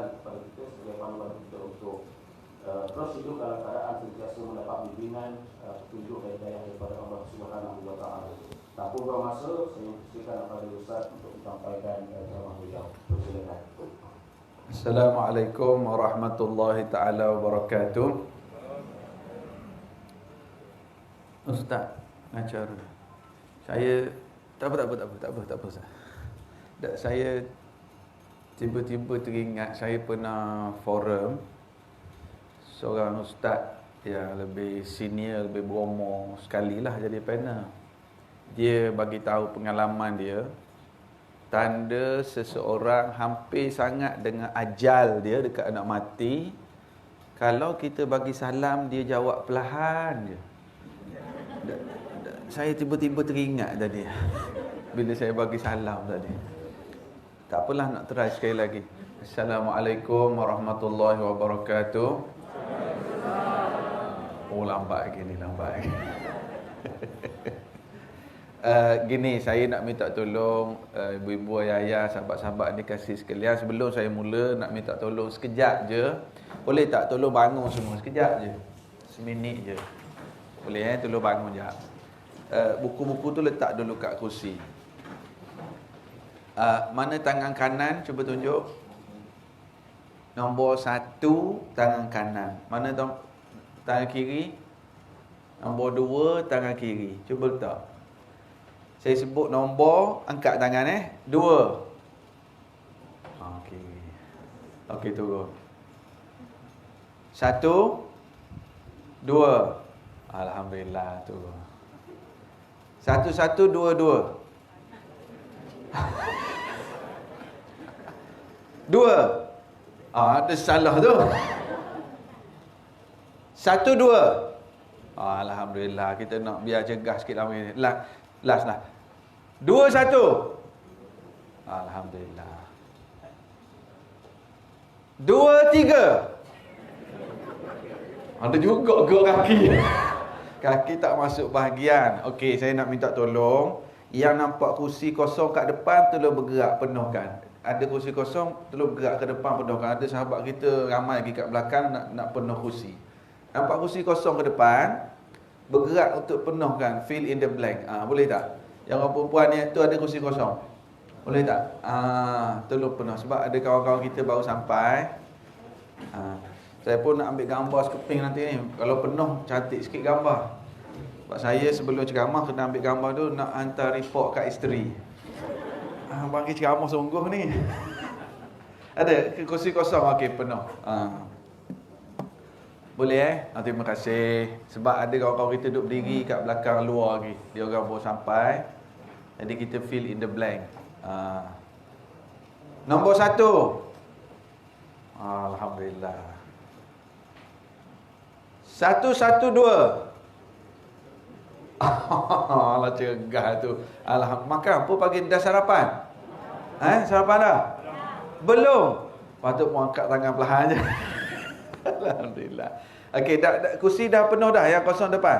memberikan kepada kita sebagai panduan kita untuk terus hidup dalam keadaan sentiasa mendapat bimbingan, petunjuk dan hidayah daripada Allah Subhanahu wa taala. Tak pun masa saya persilakan kepada Ustaz untuk menyampaikan ceramah beliau. Silakan. Assalamualaikum warahmatullahi taala wabarakatuh. Ustaz, ngajar. Saya tak apa Ustaz. Saya tiba-tiba teringat saya pernah forum seorang ustaz yang lebih senior, lebih berumur sekali lah jadi panel. Dia bagi tahu pengalaman dia, tanda seseorang hampir sangat dengan ajal dia dekat nak mati, kalau kita bagi salam dia jawab perlahan je. Saya tiba-tiba teringat tadi bila saya bagi salam tadi. Tak apalah, nak try sekali lagi. Assalamualaikum warahmatullahi wabarakatuh. Oh, lambat lagi ni, lambat lagi. Gini, saya nak minta tolong ibu-ibu, ayah, sahabat-sahabat ni kasih sekalian. Sebelum saya mula, nak minta tolong sekejap je. Boleh tak tolong bangun semua sekejap je? Seminit je. Boleh tolong bangun je. Buku-buku tu letak dulu kat kursi. Mana tangan kanan? Cuba tunjuk. Nombor 1 tangan kanan. Mana tangan kiri? Nombor 2 tangan kiri. Cuba letak. Saya sebut nombor, angkat tangan 2. Okey. Okey, turun. 1 2. Alhamdulillah, turun. 1 1 2 2. 2. Ada salah tu. 1 2. Alhamdulillah, kita nak biar cegah sikit lama ni. Last lah. 2 1. Alhamdulillah. 2 3. Ada juga gerak kaki. Kaki tak masuk bahagian. Okey, saya nak minta tolong. Yang nampak kursi kosong kat depan, tolong bergerak penuhkan. Ada kursi kosong, tolong bergerak ke depan penuhkan. Ada sahabat kita ramai lagi kat belakang nak penuh kursi. Nampak kursi kosong ke depan, bergerak untuk penuhkan. Fill in the blank. Boleh tak? Yang orang perempuan ni tu ada kursi kosong. Boleh tak? Tolong penuh. Sebab ada kawan-kawan kita baru sampai. Saya pun nak ambil gambar sekeping nanti ni. Kalau penuh, cantik sikit gambar. Sebab saya sebelum ceramah kena ambil gambar tu, nak hantar report kat isteri. Bagi ceramah sungguh ni. Ada kursi kosong, okey, penuh. Boleh terima kasih. Sebab ada kawan-kawan kita duduk berdiri kat belakang luar lagi. Dia orang baru sampai. Jadi kita fill in the blank. Nombor 1. Alhamdulillah. 1 1 2. Allah cegah tu. Alhamdulillah. Makan apa pagi dah sarapan? Sarapan dah? Belum. Patut mau angkat tangan perlahan je. Alhamdulillah. Okey, kursi dah penuh dah yang kosong depan?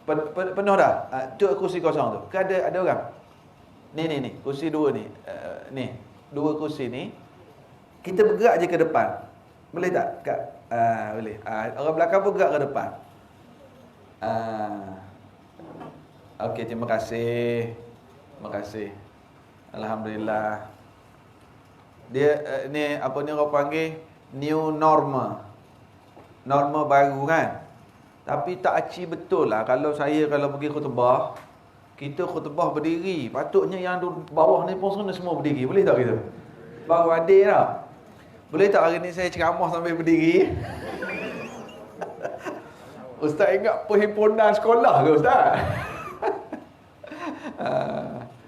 Penuh dah? Tu kursi kosong tu. Ke ada orang? Ni, kursi 2 ni. Ni, 2 kursi ni. Kita bergerak je ke depan. Boleh tak? Kak? Boleh. Orang belakang pun gerak ke depan. Okey, terima kasih. Terima kasih. Alhamdulillah. Dia ni apa ni orang panggil new normal. Norma baru kan. Tapi tak aci betul lah kalau pergi khutbah, kita khutbah berdiri. Patutnya yang di bawah ni pun semua berdiri. Boleh tak kita? Baru adil tak? Boleh tak hari ni saya ceramah sambil berdiri? Ustaz ingat perhimpunan sekolah ke Ustaz?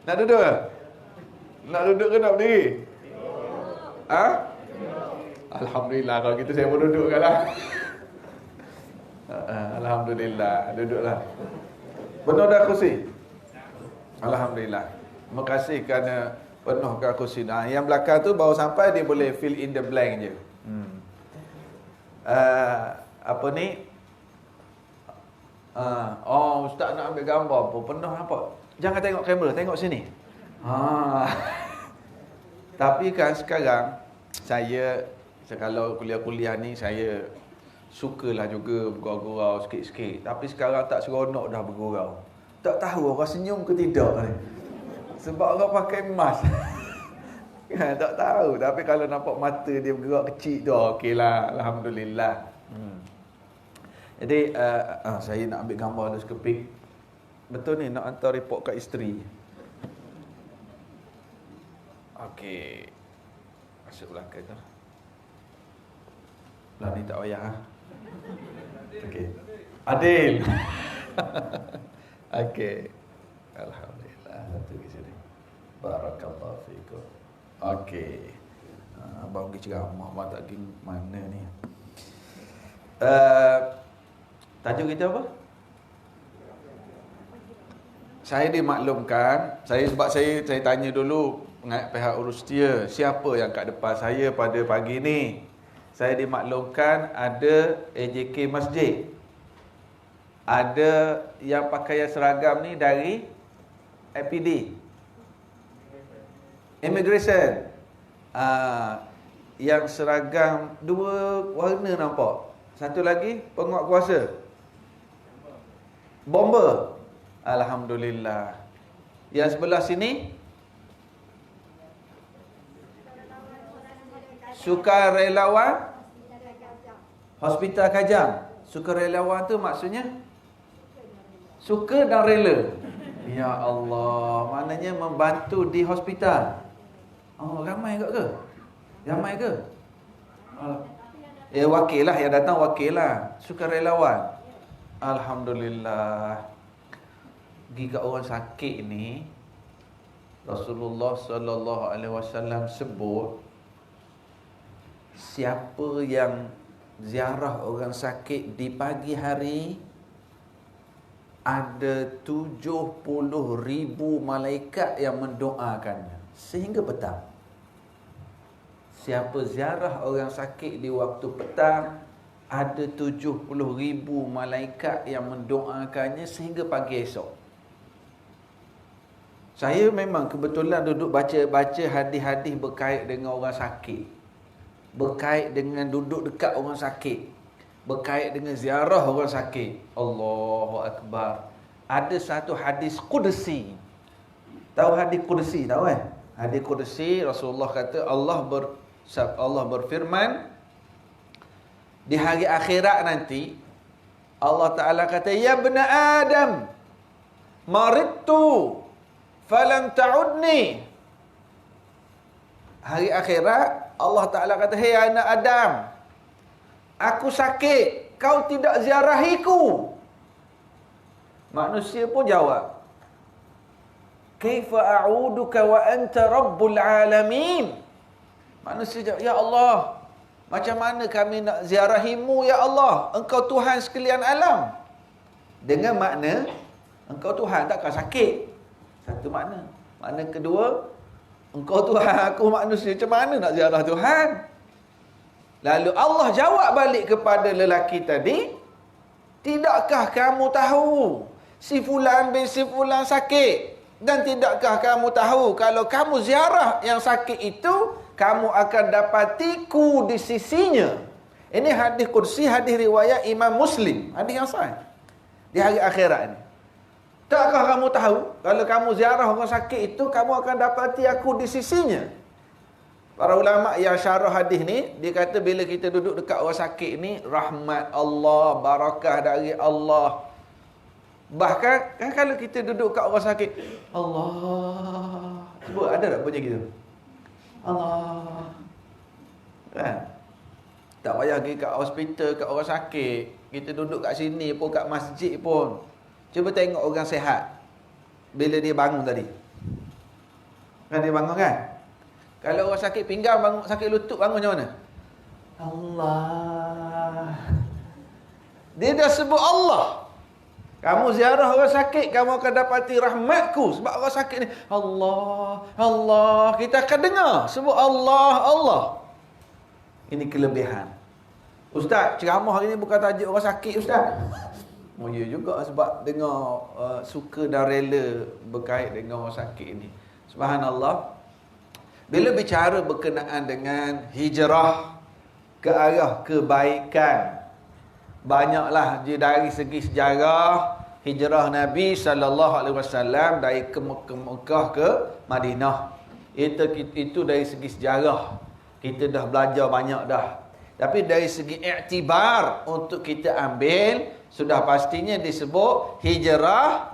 Nak duduk ke? Nak duduk ke nak berdiri? Alhamdulillah, kalau gitu saya pun duduk kan lah. Alhamdulillah, duduklah. Penuh dah kursi? Alhamdulillah. Terima kasih kerana penuhkan kursi. Yang belakang tu baru sampai, dia boleh fill in the blank je. Apa ni? Ustaz nak ambil gambar pun penuh nampak. Jangan tengok kamera, tengok sini. Tapi kan sekarang Saya kalau kuliah-kuliah ni saya sukalah juga bergurau-gurau sikit-sikit. Tapi sekarang tak seronok dah bergurau. Tak tahu orang senyum ke tidak ni. Sebab orang pakai mask. Tak tahu. Tapi kalau nampak mata dia bergerak kecil tu, okeylah. Alhamdulillah. Jadi saya nak ambil gambar dulu sekepik. Betul ni, nak hantar report kat isteri. Okey. Masuk belakang tu. Lah ni tak payah. Okey. Adil. Okey. Alhamdulillah. Satu ke sini. Barakallahu fiikum. Okey. Abang pergi ceramah, abang tak pergi mana ni. Tajuk kita apa? Saya dimaklumkan, sebab saya tanya dulu pihak urustia, siapa yang kat depan saya pada pagi ni. Saya dimaklumkan ada AJK Masjid. Ada yang pakaian seragam ni dari APD. Immigration. Yang seragam dua warna nampak. Satu lagi penguat kuasa. Bomber. Alhamdulillah. Yang sebelah sini sukarelawan Hospital Kajang. Sukarelawan tu maksudnya suka dan rela. Ya Allah, maknanya membantu di hospital. Oh, ramai ke? Ramai ke? Wakil lah yang datang, wakil lah. Sukarelawan. Alhamdulillah. Pergi kat orang sakit ni, Rasulullah sallallahu alaihi wasallam sebut, siapa yang ziarah orang sakit di pagi hari, ada 70,000 malaikat yang mendoakannya sehingga petang. Siapa ziarah orang sakit di waktu petang, ada 70,000 malaikat yang mendoakannya sehingga pagi esok. Saya memang kebetulan duduk baca hadis-hadis berkait dengan orang sakit, berkait dengan duduk dekat orang sakit, berkait dengan ziarah orang sakit. Allahu Akbar. Ada satu hadis Qudsi. Tahu hadis Qudsi, tahu kan? Hadis Qudsi, Rasulullah kata Allah berfirman, di hari akhirat nanti Allah Ta'ala kata, ya bna Adam, maridtu falam ta'udni. Hari akhirat Allah Ta'ala kata, hei anak Adam, aku sakit, kau tidak ziarahiku. Manusia pun jawab, kaifa a'uduka wa anta rabbul alamin. Manusia jawab, ya Allah, macam mana kami nak ziarahimu ya Allah, engkau Tuhan sekalian alam. Dengan makna engkau Tuhan, takkan sakit. Satu makna. Makna kedua, engkau Tuhan, aku manusia, macam mana nak ziarah Tuhan? Lalu Allah jawab balik kepada lelaki tadi, tidakkah kamu tahu si fulan bin si fulan sakit? Dan tidakkah kamu tahu kalau kamu ziarah yang sakit itu, kamu akan dapatiku di sisinya. Ini hadis Qudsi, hadis riwayat Imam Muslim, hadis yang sahih. Di hari akhirat ini, takkah kamu tahu kalau kamu ziarah orang sakit itu, kamu akan dapati aku di sisinya? Para ulama yang syarah hadis ni, dia kata bila kita duduk dekat orang sakit ni, rahmat Allah, barakah dari Allah. Bahkan kan kalau kita duduk kat orang sakit, Allah, cuba ada tak bunyi gitu? Allah. Kan? Tak payah pergi kat hospital, kat orang sakit. Kita duduk kat sini pun, kat masjid pun. Cuba tengok orang sihat bila dia bangun tadi. Kan dia bangun kan? Kalau orang sakit pinggang bangun, sakit lutut bangun macam mana? Allah. Dia dah sebut Allah. Kamu ziarah orang sakit, kamu akan dapati rahmatku. Sebab orang sakit ni, Allah, Allah. Kita akan dengar sebut Allah, Allah. Ini kelebihan. Ustaz, ceramah hari ni bukan tajuk orang sakit, Ustaz. Oh ya juga, sebab dengar suka dan rela berkait dengan orang sakit ni. Subhanallah. Bila bicara berkenaan dengan hijrah ke arah kebaikan, banyaklah dari segi sejarah hijrah Nabi SAW dari ke Mekah ke Madinah. Itu dari segi sejarah. Kita dah belajar banyak dah. Tapi dari segi iktibar untuk kita ambil, sudah pastinya disebut hijrah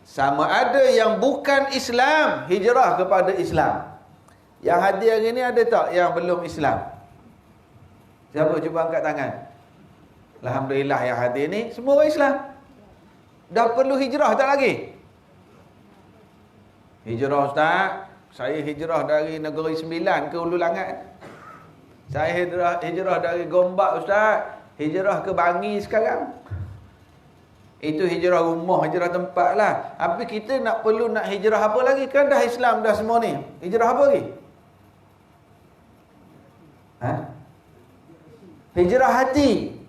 sama ada yang bukan Islam, hijrah kepada Islam. Yang hadir hari ni ada tak yang belum Islam? Siapa cuba angkat tangan? Alhamdulillah yang hadir ni semua orang Islam. Dah perlu hijrah tak lagi? Hijrah Ustaz, saya hijrah dari Negeri Sembilan ke Ulu Langat. Saya hijrah dari Gombak Ustaz, hijrah ke Bangi sekarang. Itu hijrah rumah, hijrah tempat lah. Tapi kita nak hijrah apa lagi? Kan dah Islam dah semua ni. Hijrah apa lagi? Hijrah hati.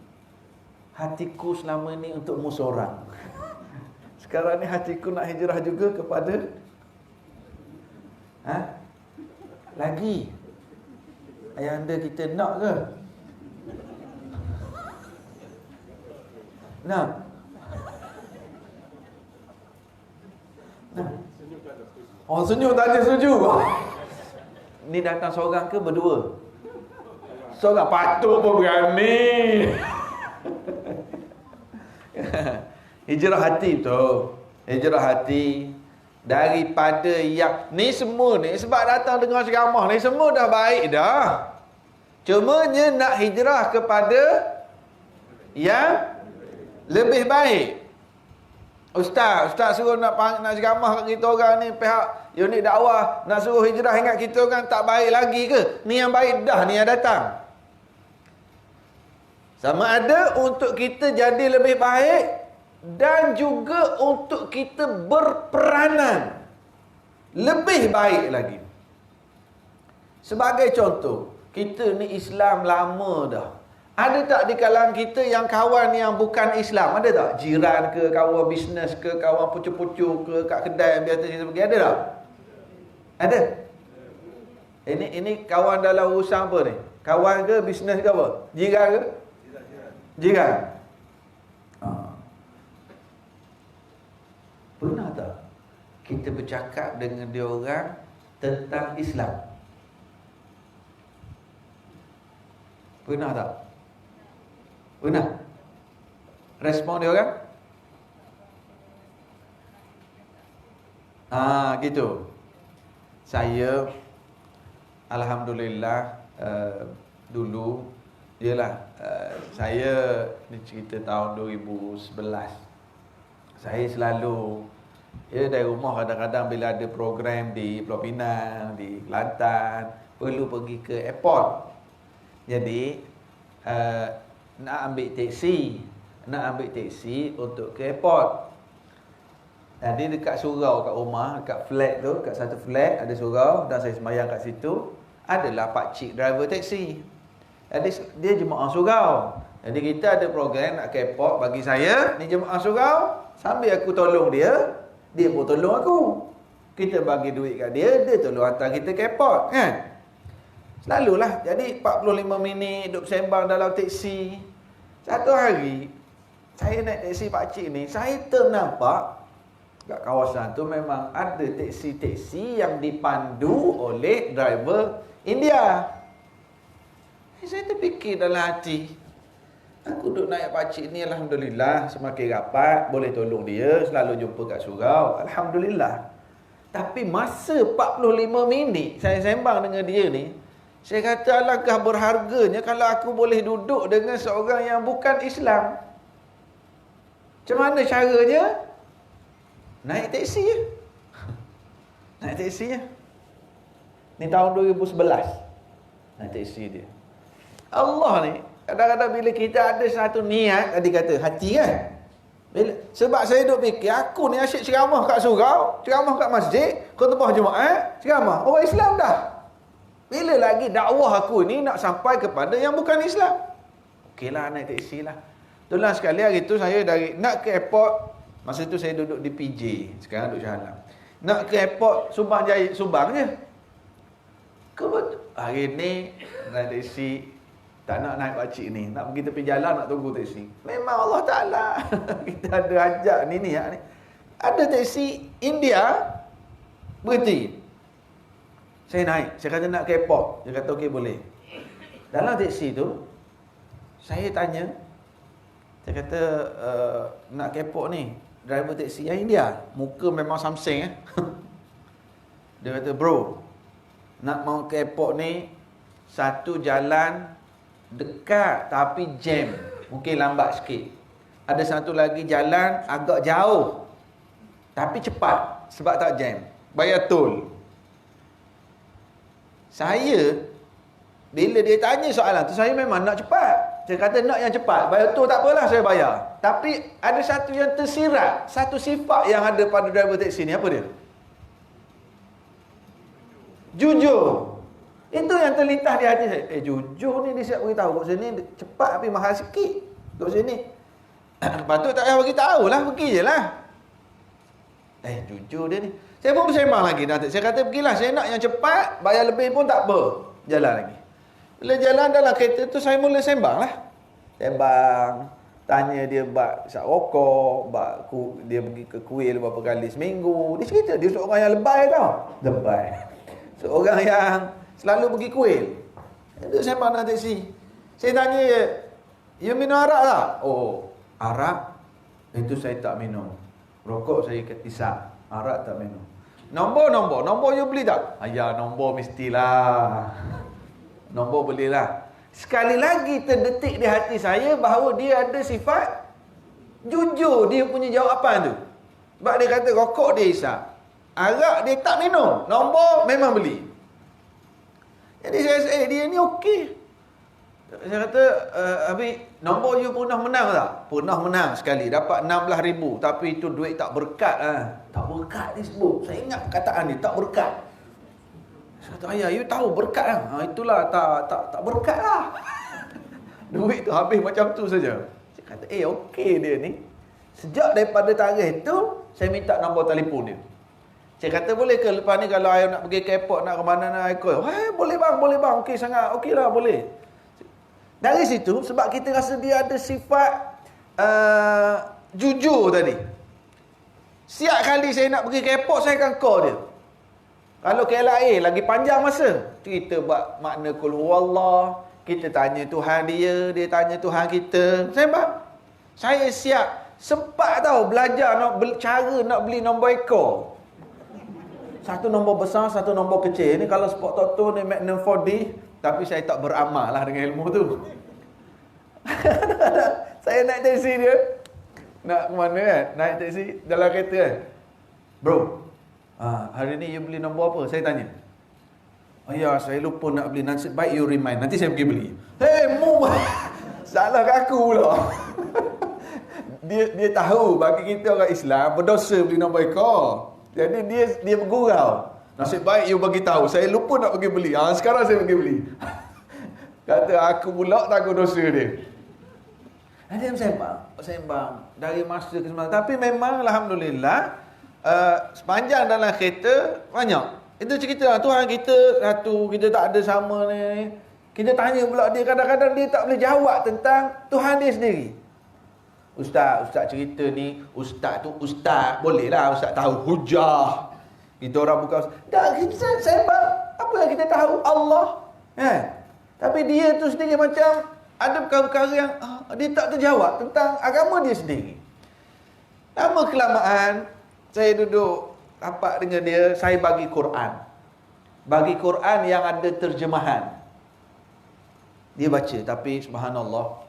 Hatiku selama ni untukmu seorang. Sekarang ni hatiku nak hijrah juga kepada lagi. Ayah anda kita nak ke? Nak? Orang senyum tak ada setuju. Ni datang seorang ke berdua? Seorang patut pun berani. Hijrah hati tu. Hijrah hati. Daripada yang ni semua ni, sebab datang dengan ceramah ni semua dah baik dah. Cumanya nak hijrah kepada yang lebih baik. Ustaz suruh nak ceramah kat kita orang ni, pihak unit dakwah nak suruh hijrah, ingat kita orang tak baik lagi ke? Ni yang baik dah, ni yang datang. Sama ada untuk kita jadi lebih baik dan juga untuk kita berperanan lebih baik lagi. Sebagai contoh, kita ni Islam lama dah. Ada tak di kalangan kita yang kawan yang bukan Islam? Ada tak? Jiran ke, kawan bisnes ke, kawan pucuk-pucuk ke, kat kedai yang biasa kita pergi, ada tak? Ada? Ini kawan dalam urusan apa ni? Kawan ke, bisnes ke apa? Jiran ke? Jiran. Pernah tak kita bercakap dengan dia orang tentang Islam? Pernah tak? Pernah? Respon dia orang? Gitu. Saya alhamdulillah dulu saya ni cerita tahun 2011. Saya selalu dari rumah kadang-kadang bila ada program di Pulau Pinang, di Kelantan, perlu pergi ke airport. Jadi nak ambil teksi untuk ke airport. Jadi dekat surau kat rumah, dekat flat tu, dekat satu flat ada surau dan saya sembahyang kat situ, adalah pak cik driver teksi. Jadi dia jemaah surau. Jadi kita ada program nak ke airport, bagi saya ni jemaah surau, sambil aku tolong dia, dia pun tolong aku. Kita bagi duit kat dia, dia tolong hantar kita ke airport, kan? Selalulah. Jadi 45 minit duduk sembang dalam teksi. Satu hari saya naik teksi pakcik ni, saya ternampak kat kawasan tu memang ada teksi-teksi yang dipandu oleh driver India. Saya terfikir dalam hati, aku duduk naik pakcik ni, alhamdulillah semakin rapat, boleh tolong dia, selalu jumpa kat surau, alhamdulillah. Tapi masa 45 minit saya sembang dengan dia ni, saya kata alangkah berharganya kalau aku boleh duduk dengan seorang yang bukan Islam. Macam mana caranya? Naik teksi je. Naik teksi je. Ni tahun 2011. Naik teksi dia. Allah ni, kadang-kadang bila kita ada satu niat, tadi kata hati kan? Sebab saya duk fikir, aku ni asyik ceramah kat surau, ceramah kat masjid, khutbah Jumaat, ceramah orang Islam dah. Bila lagi dakwah aku ni nak sampai kepada yang bukan Islam? Okeylah, naik teksi lah. Itulah sekali hari tu saya nak ke airport, masa tu saya duduk di PJ, sekarang duduk Shah Alam. Nak ke airport Subang Jaya, Subang je. Hari ni naik teksi, tak nak naik pakcik ni, nak pergi tepi jalan, nak tunggu teksi. Memang Allah Ta'ala kita ada ajak ni. Ada teksi India berhenti. Saya naik, saya kata nak ke airport. Dia kata okey boleh. Dalam teksi tu saya tanya, saya kata nak ke airport ni, driver teksi yang India, muka memang Samsung Dia kata, bro, nak mau ke airport ni, satu jalan dekat tapi jam, mungkin lambat sikit. Ada satu lagi jalan agak jauh tapi cepat sebab tak jam, bayar tol. Saya bila dia tanya soalan tu, saya memang nak cepat. Saya kata nak yang cepat, bayar tol tak apalah, saya bayar. Tapi ada satu yang tersirat, satu sifat yang ada pada driver teksi ni, apa dia? Jujur. Itu yang terlintas di hati saya. Jujur ni dia siap beritahu kat sini cepat tapi mahal sikit. Kat sini. Patut tak payah bagi tahu lah, pergi je lah. Jujur dia ni. Saya pun bersembang lagi. Saya kata pergilah, saya nak yang cepat, bayar lebih pun tak apa. Jalan lagi. Bila jalan dalam kereta tu, saya mula sembang lah. Sembang. Tanya dia bak isap rokok, dia pergi ke kuil berapa kali seminggu. Dia cerita, dia seorang yang lebay tau. Lebay. Seorang yang selalu pergi kuil. Dia sembang dalam teksi. Saya tanya dia, you minum arak tak? Oh, arak? Itu saya tak minum. Rokok saya isap, arak tak minum. Nombor you beli tak? Ya, nombor mestilah. Nombor belilah. Sekali lagi terdetik di hati saya bahawa dia ada sifat jujur dia punya jawapan tu. Sebab dia kata rokok dia isap, arak dia tak minum, nombor memang beli. Jadi saya rasa dia ni okey. Saya kata, Habis nombor you pernah menang tak? Pernah menang sekali, dapat 16,000. Tapi itu duit tak berkat lah. Tak berkat dia sebut. Saya ingat perkataan dia, tak berkat. Saya kata, ayah, you tahu berkat lah. Itulah, tak berkat lah. Duit tu habis macam tu saja. Saya kata, okey dia ni. Sejak daripada tarikh tu, saya minta nombor telefon dia. Saya kata, boleh ke lepas ni kalau ayah nak pergi ke airport, nak ke mana nak call? Boleh bang. Okey sangat. Okey lah, boleh. Dari situ, sebab kita rasa dia ada sifat jujur tadi. Siap kali saya nak pergi ke airport, saya akan call dia. Kalau KLIA, lagi panjang masa. Kita buat makna Qul Huwallah, kita tanya Tuhan dia tanya Tuhan kita. Saya siap. Sempat tahu belajar cara nak beli nombor ekor. Satu nombor besar, satu nombor kecil. Ni kalau Sport Toto ni Magnum 4D, tapi saya tak beramal lah dengan ilmu tu. Saya naik taksi dia. Nak ke mana kan? Naik taksi dalam kereta kan. Bro, hari ni you beli nombor apa? Saya tanya. Ya, saya lupa nak beli. Nasib baik you remind. Nanti saya pergi beli. Mu salah kat aku pula. Dia tahu bagi kita orang Islam berdosa beli nombor ekor. Jadi dia bergurau. Nasib baik you bagi tahu. Saya lupa nak pergi beli. Sekarang saya pergi beli. Kata aku pula takut dosa dia. Dia sembang dari masa ke semasa. Tapi memang alhamdulillah sepanjang dalam kereta banyak. Itu cerita Tuhan kita satu, kita tak ada sama ni. Kita tanya pula dia, kadang-kadang dia tak boleh jawab tentang Tuhan dia sendiri. Ustaz cerita ni, ustaz tu ustaz, boleh lah ustaz tahu hujah. Kita orang bukan dah kita sembang apa yang kita tahu Allah. Tapi dia tu sendiri macam ada perkara-perkara yang dia tak terjawab tentang agama dia sendiri. Lama kelamaan saya duduk rapat dengan dia, saya bagi Quran. Bagi Quran yang ada terjemahan. Dia baca tapi subhanallah.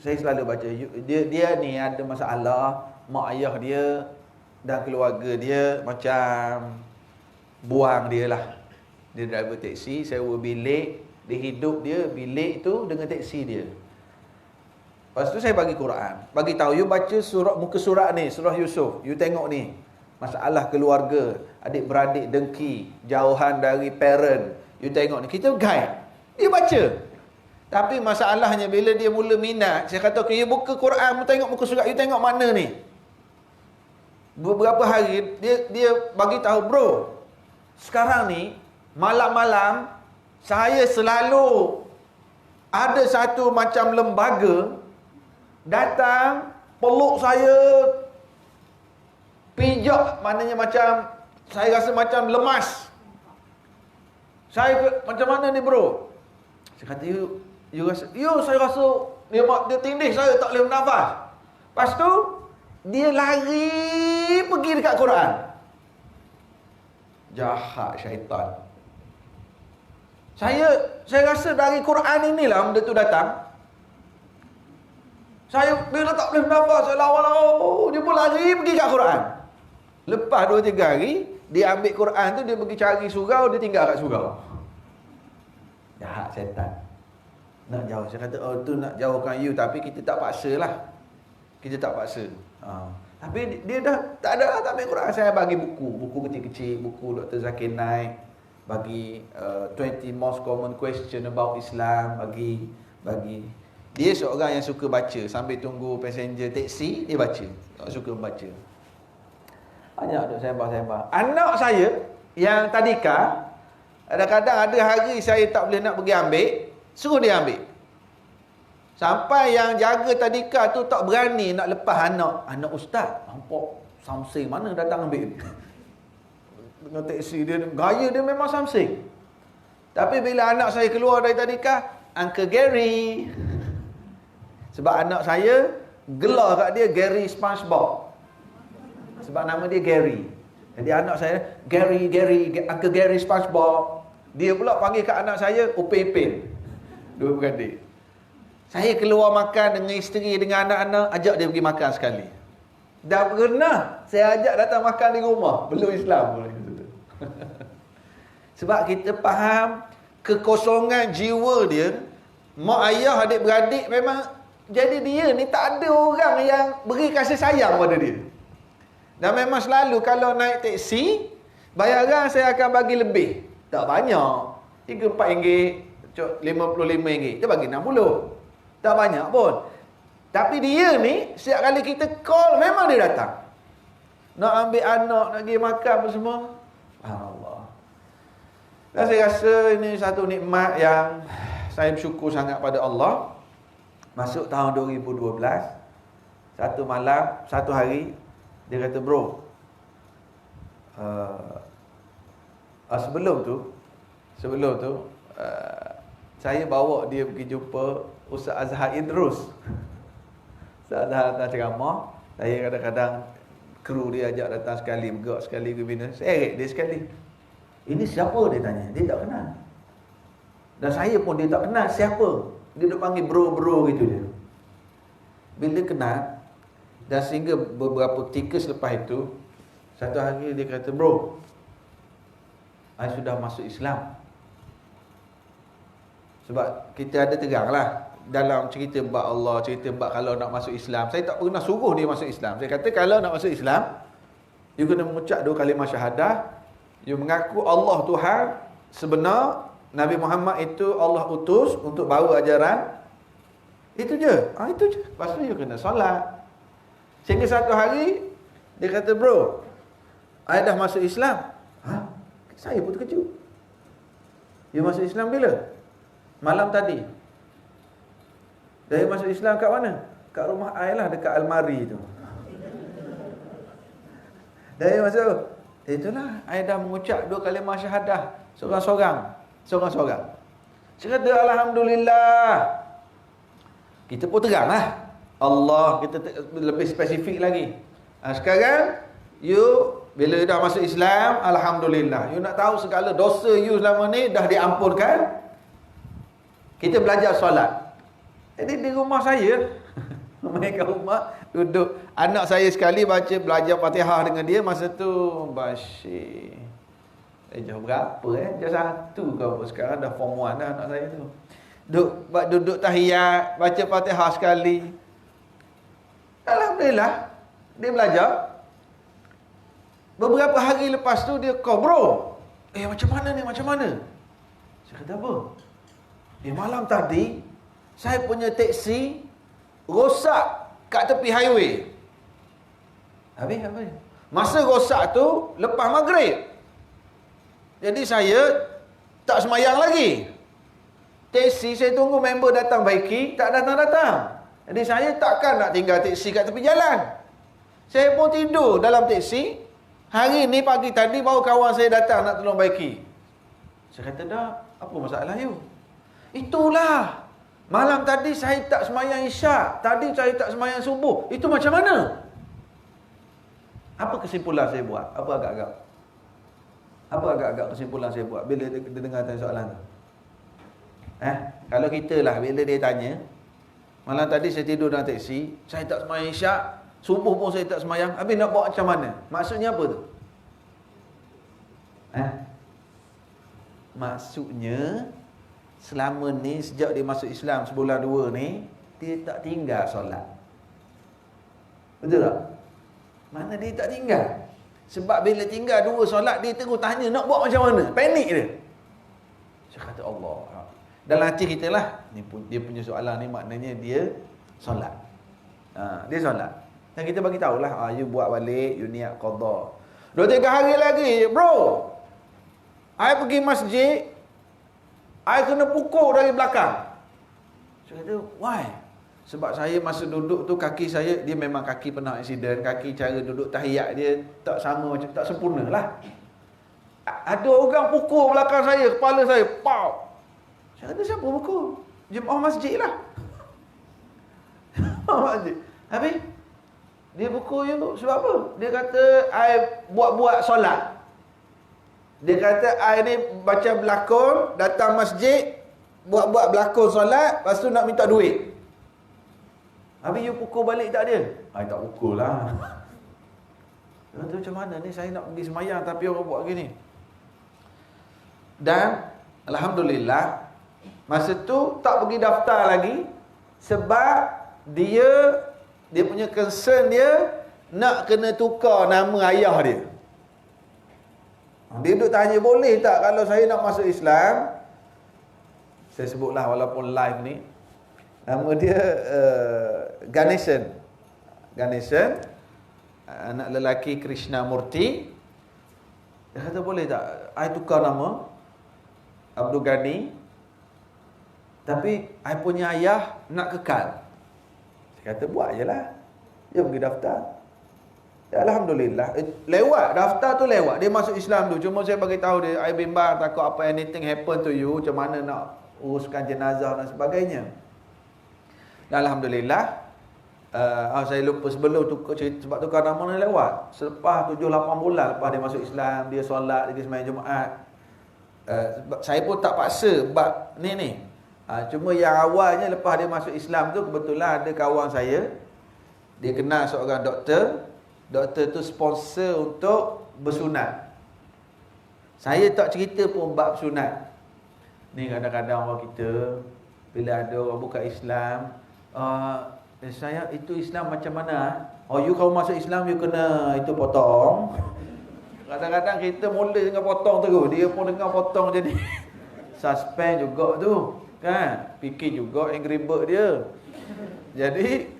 Saya selalu baca dia ni ada masalah, mak ayah dia dan keluarga dia macam buang dia lah. Dia driver teksi, sewa bilik, dia hidup dia bilik tu dengan teksi dia. Lepas tu saya bagi Quran, bagi tahu you baca muka surat ni, surah Yusuf, you tengok ni. Masalah keluarga, adik-beradik dengki, jauhan dari parent, you tengok ni. Kita guide, you baca. Tapi masalahnya bila dia mula minat, saya kata okay, you buka Quran, you tengok muka surat, you tengok mana ni. Beberapa hari dia bagi tahu, bro, sekarang ni malam-malam saya selalu ada satu macam lembaga datang peluk saya, pijak, maknanya macam saya rasa macam lemas. Saya macam mana ni bro? Saya kata, you rasa? Saya rasa dia tindih saya tak boleh bernafas. Lepas tu dia lari pergi dekat Quran. Jahat syaitan. Saya rasa dari Quran inilah benda tu datang. Bila tak boleh bernafas, saya lawan, dia pun lari pergi kat Quran. Lepas 2-3 hari, dia ambil Quran tu, dia pergi cari surau, dia tinggal kat surau. Jahat syaitan. Nak jauh. Saya kata, tu nak jauhkan you, tapi kita tak paksa lah. Kita tak paksa. Tapi dia dah tak ada lah, tak ambil Quran. Saya bagi buku kecil-kecil, buku Dr. Zakir Naik, bagi 20 most common question about Islam, bagi dia seorang yang suka baca. Sambil tunggu passenger taxi, dia baca. Suka membaca. Banyak duk sembah-sembah. Anak saya yang tadika, kadang-kadang ada hari saya tak boleh nak pergi ambil, suruh dia ambil. Sampai yang jaga tadika tu tak berani nak lepas anak ustaz. Nampak Samsing mana datang ambil. Dengan taxi dia, gaya dia memang Samsing. Tapi bila anak saya keluar dari tadika, Uncle Gary. Sebab anak saya gelar kat dia Gary SpongeBob. Sebab nama dia Gary. Jadi anak saya Gary, Uncle Gary SpongeBob. Dia pula panggil kat anak saya Upin. Dua beradik. Saya keluar makan dengan isteri, dengan anak-anak, ajak dia pergi makan sekali. Dah pernah saya ajak datang makan di rumah, belum Islam pun. Sebab kita faham kekosongan jiwa dia. Mak ayah, adik-beradik memang, jadi dia ni tak ada orang yang beri kasih sayang pada dia. Dan memang selalu kalau naik teksi, bayaran saya akan bagi lebih. Tak banyak. 3-4 ringgit, RM55. Dia bagi 60. Tak banyak pun. Tapi dia ni, setiap kali kita call, memang dia datang. Nak ambil anak, nak pergi makan apa semua. Allah. Dan saya rasa ini satu nikmat yang saya bersyukur sangat pada Allah. Masuk tahun 2012, satu malam, satu hari, dia kata, bro, sebelum tu saya bawa dia pergi jumpa Ustaz Azhar Idrus. Ustaz Azhar datang ceramah. Saya kadang-kadang kru dia ajak datang sekali, bergerak sekali ke bina. Saya eret dia sekali. Ini siapa, dia tanya. Dia tak kenal. Dan saya pun dia tak kenal siapa. Dia duk panggil bro gitu dia. Bila kenal, dan sehingga beberapa ketika selepas itu, satu hari dia kata, bro, saya sudah masuk Islam. Sebab kita ada terang lah dalam cerita bab Allah, cerita bab kalau nak masuk Islam. Saya tak pernah suruh dia masuk Islam. Saya kata kalau nak masuk Islam, you kena mengucap 2 kalimah syahadah. You mengaku Allah Tuhan sebenar, Nabi Muhammad itu Allah utus untuk bawa ajaran. Itu je. Itu je. Lepas tu you kena solat. Sehingga satu hari dia kata, bro, I dah masuk Islam. Saya pun terkejut. You masuk Islam bila? Malam tadi. Dia masuk Islam kat mana? Kat rumah I lah, dekat almari tu. Dia masuk, itulah I dah mengucap 2 kalimah syahadah Seorang-seorang. Saya kata alhamdulillah. Kita pun terang lah Allah, kita lebih spesifik lagi. Sekarang you bila dah masuk Islam, alhamdulillah, you nak tahu segala dosa you selama ni dah diampunkan. Kita belajar solat. Jadi di rumah saya, main kat rumah, duduk. Anak saya sekali belajar Fatihah dengan dia. Masa tu Bashir jauh berapa jauh 1 ke apa. Sekarang dah form 1 dah anak saya tu. Duduk tahiyat, baca Fatihah sekali. Alhamdulillah, dia belajar. Beberapa hari lepas tu dia call, bro, macam mana? Saya kata, apa? Malam tadi saya punya teksi rosak kat tepi highway. Habis? Masa rosak tu lepas maghrib. Jadi saya Tak semayang lagi. Teksi saya tunggu member datang baiki, tak datang-datang. Jadi saya takkan nak tinggal teksi kat tepi jalan. Saya pun tidur dalam teksi. Hari ni pagi tadi baru kawan saya datang nak tolong baiki. Saya kata, dah, apa masalah you? Itulah. Malam tadi saya tak semayang isyak. Tadi saya tak semayang subuh. Itu macam mana? Apa kesimpulan saya buat? Apa agak-agak kesimpulan saya buat bila dia dengar tanya soalan tu? Kalau kita lah, bila dia tanya, malam tadi saya tidur dalam teksi, saya tak semayang isyak, subuh pun saya tak semayang, habis nak buat macam mana? Maksudnya apa tu? Maksudnya, selama ni, sejak dia masuk Islam sebulan 2 ni, dia tak tinggal solat. Betul tak? Mana dia tak tinggal? Sebab bila tinggal 2 solat, dia terus tanya nak buat macam mana? Panik dia. Saya kata, Allah. Dalam hati kita lah, dia punya soalan ni maknanya dia solat. Dia solat. Dan kita bagi tahulah, you buat balik, you niat qada. 2-3 hari lagi, bro, I pergi masjid, I kena pukul dari belakang. Saya kata, why? Sebab saya masa duduk tu, kaki saya, dia memang kaki pernah aksiden, kaki cara duduk tahiyat dia tak sama, macam tak sempurna lah. Ada orang pukul belakang saya, kepala saya, pow. Saya kata, siapa pukul? Jemaah masjid lah. Jemaah masjid. Habis, dia pukul you sebab apa? Dia kata, I buat-buat solat. Dia kata, I ni baca berlakon, datang masjid, buat-buat berlakon solat, lepas tu nak minta duit. Habis you pukul balik tak dia? I tak pukul lah. Dia kata, macam mana ni, saya nak pergi semayang tapi orang buat gini. Dan, Alhamdulillah, masa tu tak pergi daftar lagi, sebab dia punya concern dia nak kena tukar nama ayah dia. Dia duduk tanya, boleh tak kalau saya nak masuk Islam? Saya sebutlah walaupun live ni. Nama dia Ganesan. Anak lelaki Krishna Murti. Dia kata, boleh tak I tukar nama Abdul Ghani, tapi I punya ayah nak kekal. Saya kata, buat je lah. Dia pergi daftar. Ya, Alhamdulillah. Lewat. Daftar tu lewat. Dia masuk Islam tu. Cuma saya bagi tahu dia, I bimbang takut apa anything happen to you, macam mana nak uruskan jenazah dan sebagainya. Dan Alhamdulillah, saya lupa sebelum sebab tukar nama ni lewat. Selepas 7-8 bulan lepas dia masuk Islam, dia solat, dia sembahyang Jumaat. Saya pun tak paksa bab ni. Cuma yang awalnya lepas dia masuk Islam tu, kebetulan ada kawan saya, dia kenal seorang doktor. Doktor tu sponsor untuk bersunat. Saya tak cerita pun bab sunat. Ni kadang-kadang orang kita, bila ada orang buka Islam, saya itu Islam macam mana? Oh, you kalau masuk Islam, you kena itu potong. Kadang-kadang kita mula dengan potong terus, dia pun dengar potong jadi suspend juga tu, kan? Fikir juga Angry Bird dia. Jadi,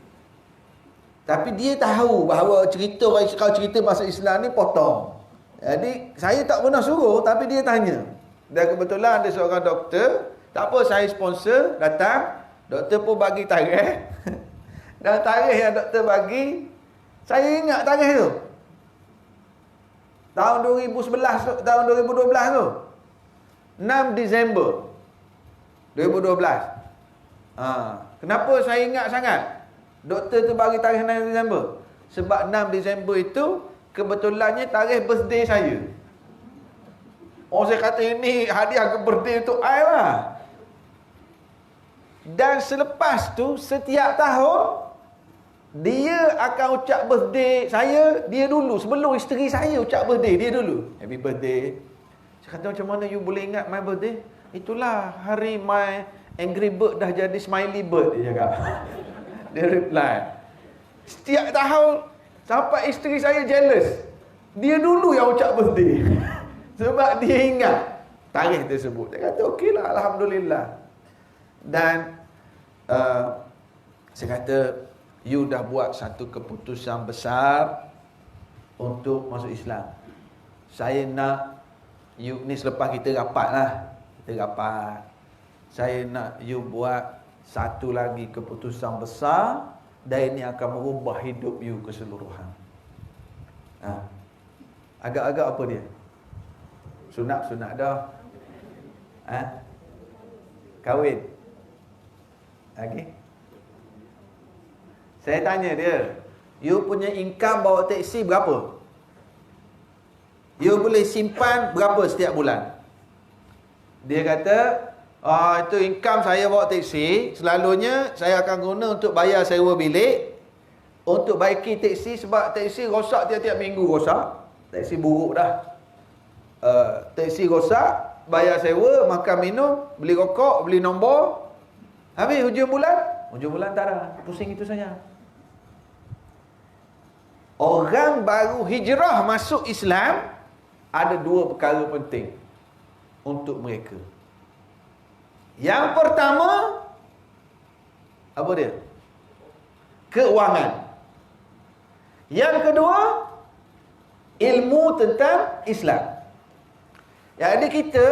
tapi dia tahu bahawa kalau cerita masuk Islam ni potong. Jadi, saya tak pernah suruh, tapi dia tanya. Dan kebetulan ada seorang doktor, tak apa, saya sponsor, datang, doktor pun bagi tarikh. Dan tarikh yang doktor bagi, saya ingat tarikh tu. Tahun 2011, tahun 2012 tu. 6 Disember 2012. Kenapa saya ingat sangat? Doktor tu bagi tarikh 6 Disember. Sebab 6 Disember itu kebetulannya tarikh birthday saya. Oh, saya kata ini hadiah ke birthday untuk I lah. Dan selepas tu, setiap tahun dia akan ucap birthday saya, dia dulu. Sebelum isteri saya ucap birthday, dia dulu. Happy birthday. Saya kata, macam mana you boleh ingat my birthday? Itulah hari my Angry Bird dah jadi Smiley Bird, dia cakap. Dia reply. Setiap tahun, sampai isteri saya jealous. Dia dulu yang ucap birthday. Sebab dia ingat tarikh tersebut. Dia kata, okeylah, Alhamdulillah. Dan saya kata, you dah buat satu keputusan besar untuk masuk Islam. Saya nak you ni, selepas kita rapat lah, Kita rapat. Saya nak you buat satu lagi keputusan besar, dan ini akan merubah hidup you keseluruhan. Agak-agak apa dia? Sunat dah. Kahwin. Okey. Saya tanya dia, you punya income bawa teksi berapa? You boleh simpan berapa setiap bulan? Dia kata, itu income saya bawa teksi, selalunya saya akan guna untuk bayar sewa bilik, untuk baiki teksi, sebab teksi rosak tiap-tiap minggu rosak. Teksi buruk dah. Teksi rosak, bayar sewa, makan minum, beli rokok, beli nombor. Habis hujung bulan tak ada. Pusing itu saja. Orang baru hijrah masuk Islam, ada dua perkara penting untuk mereka. Yang pertama, apa dia? Keuangan. Yang kedua, ilmu tentang Islam. Jadi kita,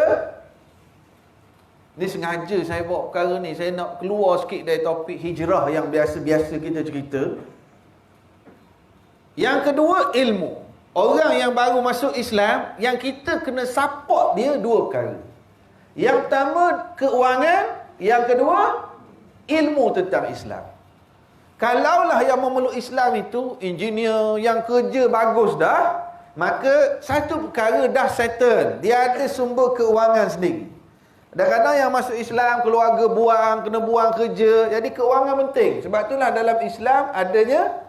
ni sengaja saya bawa perkara ni, saya nak keluar sikit dari topik hijrah yang biasa-biasa kita cerita. Yang kedua, ilmu. Orang yang baru masuk Islam, yang kita kena support dia dua perkara. Yang pertama, keuangan. Yang kedua, ilmu tentang Islam. Kalaulah yang memeluk Islam itu engineer yang kerja bagus dah, maka satu perkara dah settle. Dia ada sumber keuangan sendiri. Kadang-kadang yang masuk Islam, keluarga kena buang kerja. Jadi keuangan penting. Sebab itulah dalam Islam adanya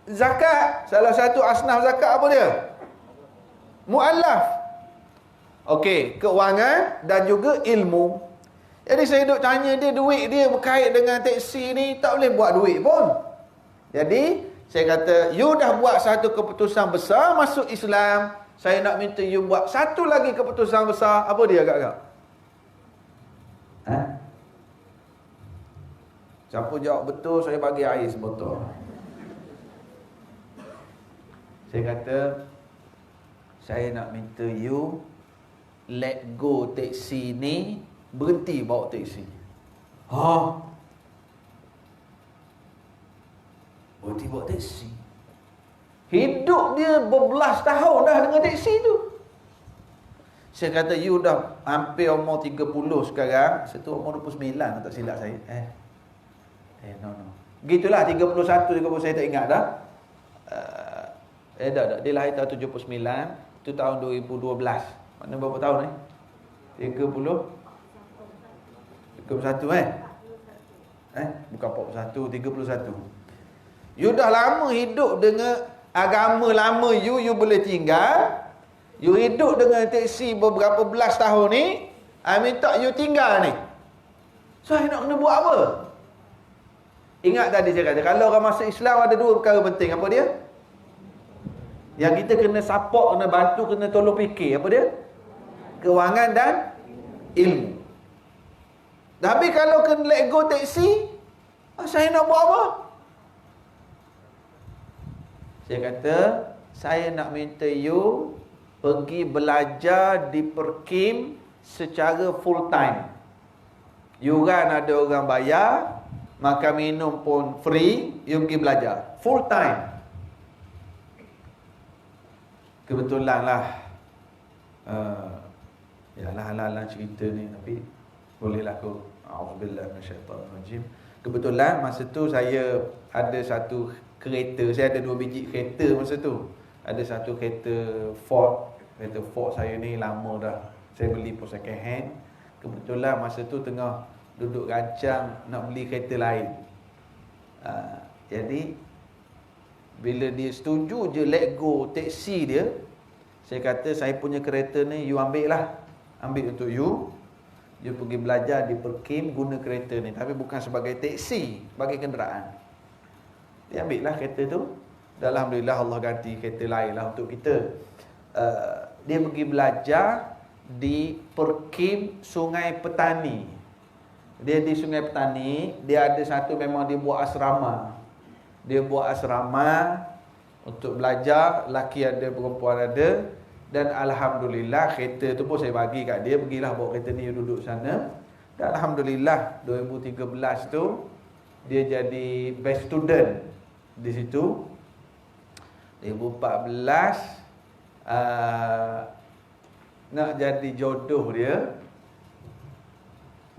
zakat. Salah satu asnaf zakat apa dia? Mu'allaf. Okey, keuangan dan juga ilmu. Jadi saya duk tanya dia, duit dia berkait dengan teksi ni, tak boleh buat duit pun. Jadi saya kata, you dah buat satu keputusan besar masuk Islam, saya nak minta you buat satu lagi keputusan besar. Apa dia agak-agak? Siapa jawab betul, saya bagi air sebotol. Saya kata, saya nak minta you let go teksi ni, berhenti bawa teksi. Berhenti bawa teksi? Hidup dia berbelas tahun dah dengan teksi tu. Saya kata, you dah hampir umur 30 sekarang. Saya tu umur 29, tak silap saya. No. Gitulah, 31, saya tak ingat dah. Dah. Dia lahir tahun 79. Itu tahun 2012. Mana berapa tahun 31 bukan 41, 31. You dah lama hidup dengan agama lama you boleh tinggal. You hidup dengan teksi beberapa belas tahun ni, I minta you tinggal ni. So, I nak kena buat apa? Ingat tadi saya kata, kalau orang masuk Islam ada dua perkara penting. Apa dia? Yang kita kena support, kena bantu, kena tolong fikir. Apa dia? Keuangan dan ilmu. Tapi kalau kena let go teksi, saya nak buat apa? Saya kata, saya nak minta you pergi belajar di Perkim secara full time. Yuran ada orang bayar, makan minum pun free, you pergi belajar full time. Kebetulan lah, halang cerita ni, tapi bolehlah aku. A'udzubillah minasyaitanirrajim. Kebetulan masa tu saya ada satu kereta, saya ada 2 biji kereta masa tu. Ada satu kereta Ford saya ni lama dah. Saya beli pun second hand. Kebetulan masa tu tengah duduk rancang nak beli kereta lain. Jadi bila dia setuju je let go teksi dia, saya kata, saya punya kereta ni you ambil lah. Ambil untuk you. You pergi belajar di Perkim guna kereta ni. Tapi bukan sebagai teksi, sebagai kenderaan. Dia ambil lah kereta tu. Dan alhamdulillah Allah ganti kereta lain lah untuk kita. Dia pergi belajar di Perkim Sungai Petani. Dia di Sungai Petani, dia ada satu, memang dia buat asrama. Dia buat asrama untuk belajar, lelaki ada, perempuan ada. Dan Alhamdulillah kereta tu pun saya bagi kat dia, pergilah bawa kereta ni duduk sana. Dan Alhamdulillah 2013 tu dia jadi best student di situ. 2014 nak jadi jodoh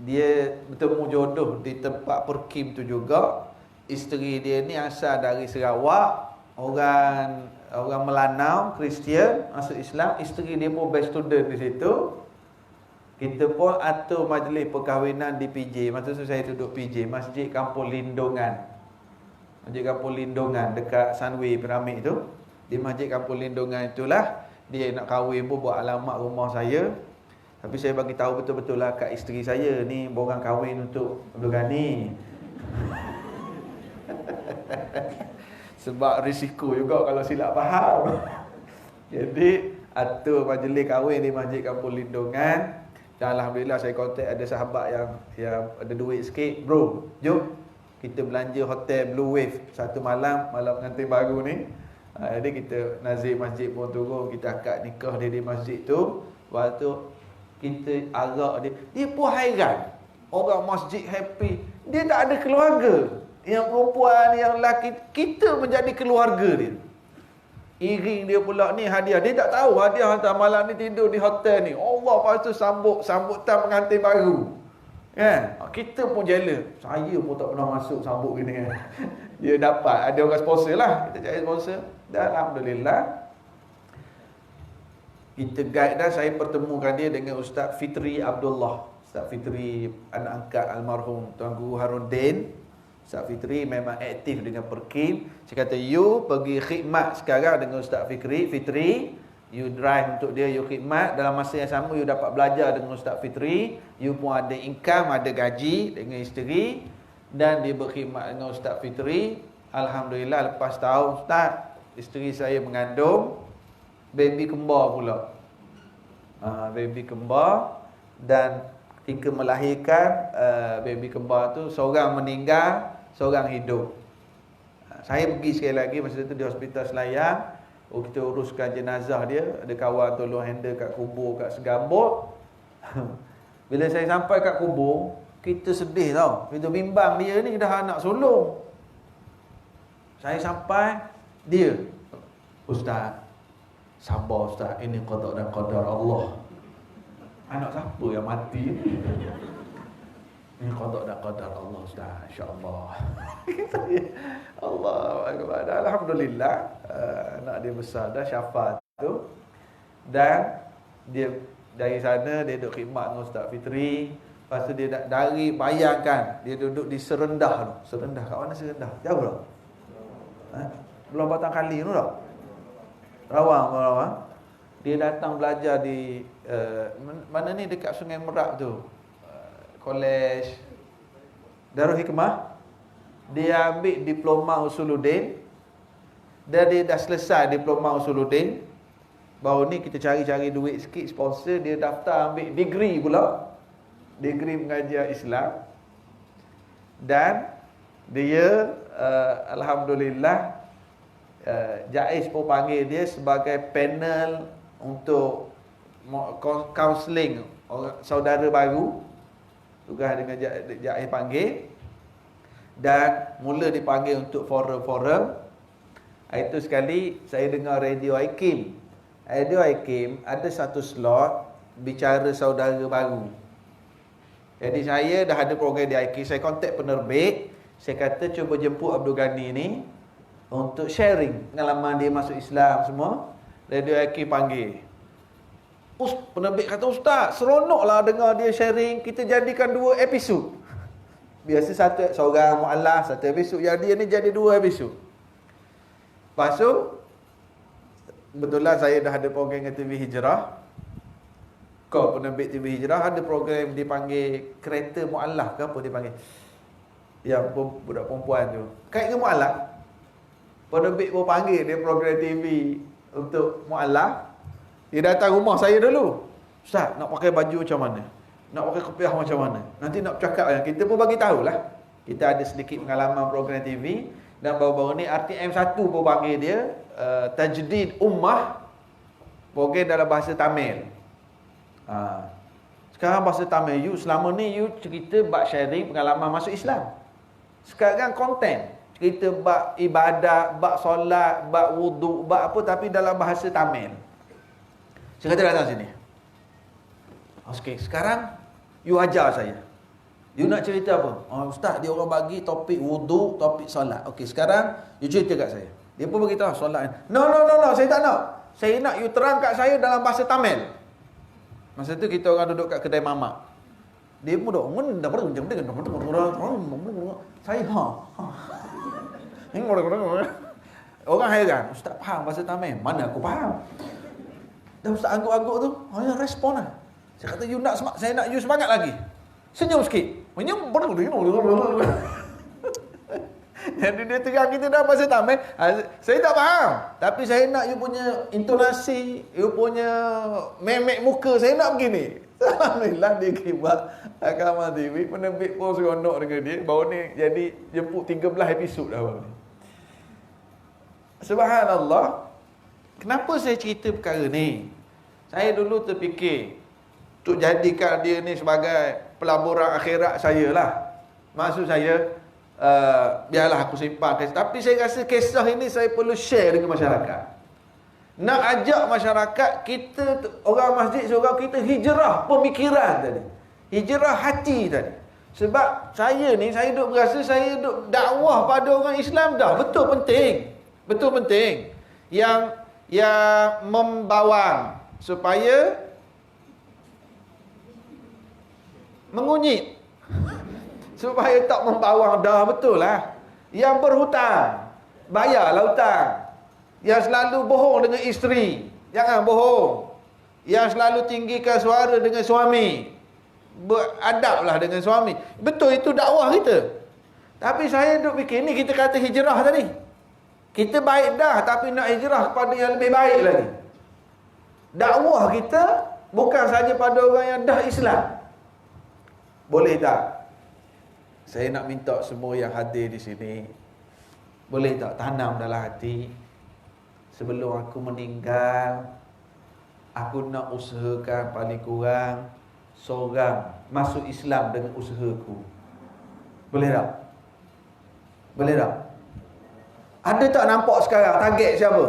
dia bertemu jodoh di tempat perkim tu juga. Isteri dia ni asal dari Sarawak, orang Melanau, Kristian, masuk Islam. Isteri dia pun best student di situ. Kita pun atur majlis perkahwinan di PJ. Masa tu saya duduk PJ, Masjid Kampung Lindungan. Masjid Kampung Lindungan dekat Sunway Piramid tu. Di Masjid Kampung Lindungan itulah dia nak kahwin pun buat alamat rumah saya. Tapi saya bagi tahu betul-betul lah kat isteri saya, ni borang kahwin untuk Abdul Ghani. Sebab risiko juga kalau silap faham. Jadi atur majlis kahwin di Masjid Kampung Lindungan. Dan Alhamdulillah saya kontak ada sahabat yang ada duit sikit. Bro, jom kita belanja hotel Blue Wave satu malam pengantin baru ni. Jadi kita nazir masjid pun turun, kita akad nikah dia di masjid tu. Lepas tu kita arak dia. Dia pun hairan. Orang masjid happy. Dia tak ada keluarga. Yang perempuan, yang lelaki, kita menjadi keluarga dia. Iring dia pula ni hadiah. Dia tak tahu hadiah hantar malam ni tidur di hotel ni. Allah lepas tu sambutan pengantin baru. Kan? Kita pun jealous. Saya pun tak pernah masuk sambut gini kan. Dia dapat, ada orang sponsor lah. Kita cari sponsor. Dan Alhamdulillah kita guide dan saya pertemukan dia dengan Ustaz Fitri Abdullah. Ustaz Fitri anak angkat almarhum Tuan Guru Haruddin. Ustaz Fitri memang aktif dengan perkim. Saya kata you pergi khidmat sekarang dengan Ustaz Fitri, you drive untuk dia, you khidmat. Dalam masa yang sama you dapat belajar dengan Ustaz Fitri. You pun ada income, ada gaji dengan isteri. Dan dia berkhidmat dengan Ustaz Fitri. Alhamdulillah lepas tahun Ustaz, isteri saya mengandung baby kembar pula. Baby kembar. Dan ketika melahirkan baby kembar tu, seorang meninggal, seorang hidup. Saya pergi sekali lagi masa tu di Hospital Selayang. Kita uruskan jenazah dia. Ada kawan tolong handle kat kubur kat Segambut. Bila saya sampai kat kubur, kita sedih tau. Kita bimbang dia ni dah anak sulung. Saya sampai, dia, Ustaz, sabar Ustaz, ini qada dan qadar Allah. Anak siapa yang mati ni? Ini qada dan qadar Allah Ustaz, insya-Allah. Allahu akbar. Alhamdulillah anak dia besar dah, Syafat tu. Dan dia dari sana dia duduk khidmat dengan Ustaz Fitri. Lepas tu dia dari, bayangkan dia duduk di Serendah tu. Serendah kat mana Serendah? Jauh tak? Belum Batang Kali tu tak? Rawang. Dia datang belajar di mana ni dekat Sungai Merak tu. Kolej Darul Hikmah. Dia ambil diploma Usuluddin. Dan dia dah selesai diploma Usuluddin. Baru ni kita cari-cari duit sikit sponsor, dia daftar ambil degree pula. Degree pengajian Islam. Dan dia Alhamdulillah JAIS pun panggil dia sebagai panel untuk counselling saudara baru. Tugas dengan JAIS panggil. Dan mula dipanggil untuk forum-forum. Itu sekali saya dengar Radio Hakim. Radio Hakim ada satu slot bicara saudara baru. Jadi saya dah ada program di Hakim. Saya kontak penerbit. Saya kata cuba jemput Abdul Ghani ni untuk sharing pengalaman dia masuk Islam semua. Radio Hakim panggil. Penerbit kata, Ustaz, seronoklah dengar dia sharing. Kita jadikan 2 episod. Biasa satu seorang mu'alaf, satu episod. Jadi ni jadi 2 episod. Lepas tu, kebetulan saya dah ada program dengan TV Hijrah. Kau penerbit TV Hijrah ada program dipanggil Kereta Mu'alaf ke apa dia panggil. Yang budak perempuan tu. Kait dengan mu'alaf. Penerbit pun panggil dia program TV untuk mu'alaf. Dia datang rumah saya dulu. Ustaz, nak pakai baju macam mana? Nak pakai kopiah macam mana? Nanti nak bercakap kan? Kita pun bagi tahulah. Kita ada sedikit pengalaman program TV. Dan baru-baru ni RTM1 pun panggil dia Tajdid Ummah. Program dalam bahasa Tamil. Sekarang bahasa Tamil, you selama ni you cerita bab sharing pengalaman masuk Islam. Sekarang konten cerita bab ibadat, bab solat, bab wuduk, bab apa, tapi dalam bahasa Tamil. Saya kata datang sini. Okey, sekarang you ajar saya. You nak cerita apa? Oh, ustaz, dia orang bagi topik wuduk, topik solat. Okey, sekarang you cerita kat saya. Dia pun beritahu solat. No, saya tak nak. Saya nak you terang kat saya dalam bahasa Tamil. Masa tu kita orang duduk kat kedai mamak. Dia pun duduk, saya orang hairan, ustaz faham bahasa Tamil? Mana aku faham? Dan ustaz angguk-angguk tu, yang respon lah. Saya kata, saya nak you semangat lagi. Senyum sikit. Jadi dia terang kita dalam bahasa Tamil. Saya tak faham. Tapi saya nak you punya intonasi, you punya memek muka, saya nak begini. Alhamdulillah dia kibat Agama TV. Penerbit pun seronok dengan dia. Baru ni jadi jemput 13 episod dah baru ni. Subhanallah. Kenapa saya cerita perkara ni? Saya dulu terfikir untuk jadikan dia ni sebagai pelaburan akhirat saya lah. Maksud saya, biarlah aku simpan kisah. Tapi saya rasa kisah ini saya perlu share dengan masyarakat. Nak ajak masyarakat kita, orang masjid seorang kita hijrah pemikiran tadi. Hijrah hati tadi. Sebab saya ni, saya duk berasa saya duk dakwah pada orang Islam dah. Betul penting. Betul penting. Yang membawang supaya mengunyit. Supaya tak membawang dah, betul lah. Yang berhutang, bayarlah hutang. Yang selalu bohong dengan isteri, jangan bohong. Yang selalu tinggikan suara dengan suami, beradablah dengan suami. Betul, itu dakwah kita. Tapi saya duk fikir, ni kita kata hijrah tadi. Kita baik dah, tapi nak hijrah kepada yang lebih baik lagi. Dakwah kita bukan saja pada orang yang dah Islam. Boleh tak? Saya nak minta semua yang hadir di sini, boleh tak tanam dalam hati, sebelum aku meninggal, aku nak usahakan paling kurang seorang masuk Islam dengan usahaku. Boleh tak? Boleh tak? Ada tak nampak sekarang target siapa?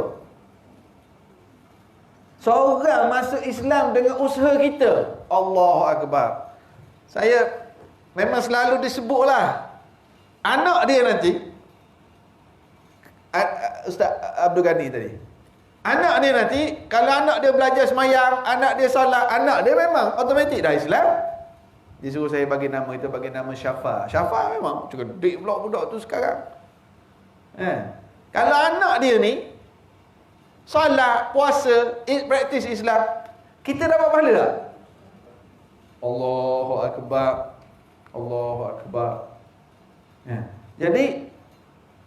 Seorang masuk Islam dengan usaha kita. Allahu Akbar. Saya memang selalu disebutlah anak dia nanti, Ustaz Abdul Ghani tadi, anak dia nanti, kalau anak dia belajar semayang, anak dia solat, anak dia memang automatik dah Islam. Dia suruh saya bagi nama itu, bagi nama Syafa. Syafa memang cerdik pula budak tu sekarang. Kalau anak dia ni solat, puasa, praktis Islam, kita dapat pahala tak? Allahu Akbar. Allahu Akbar. Jadi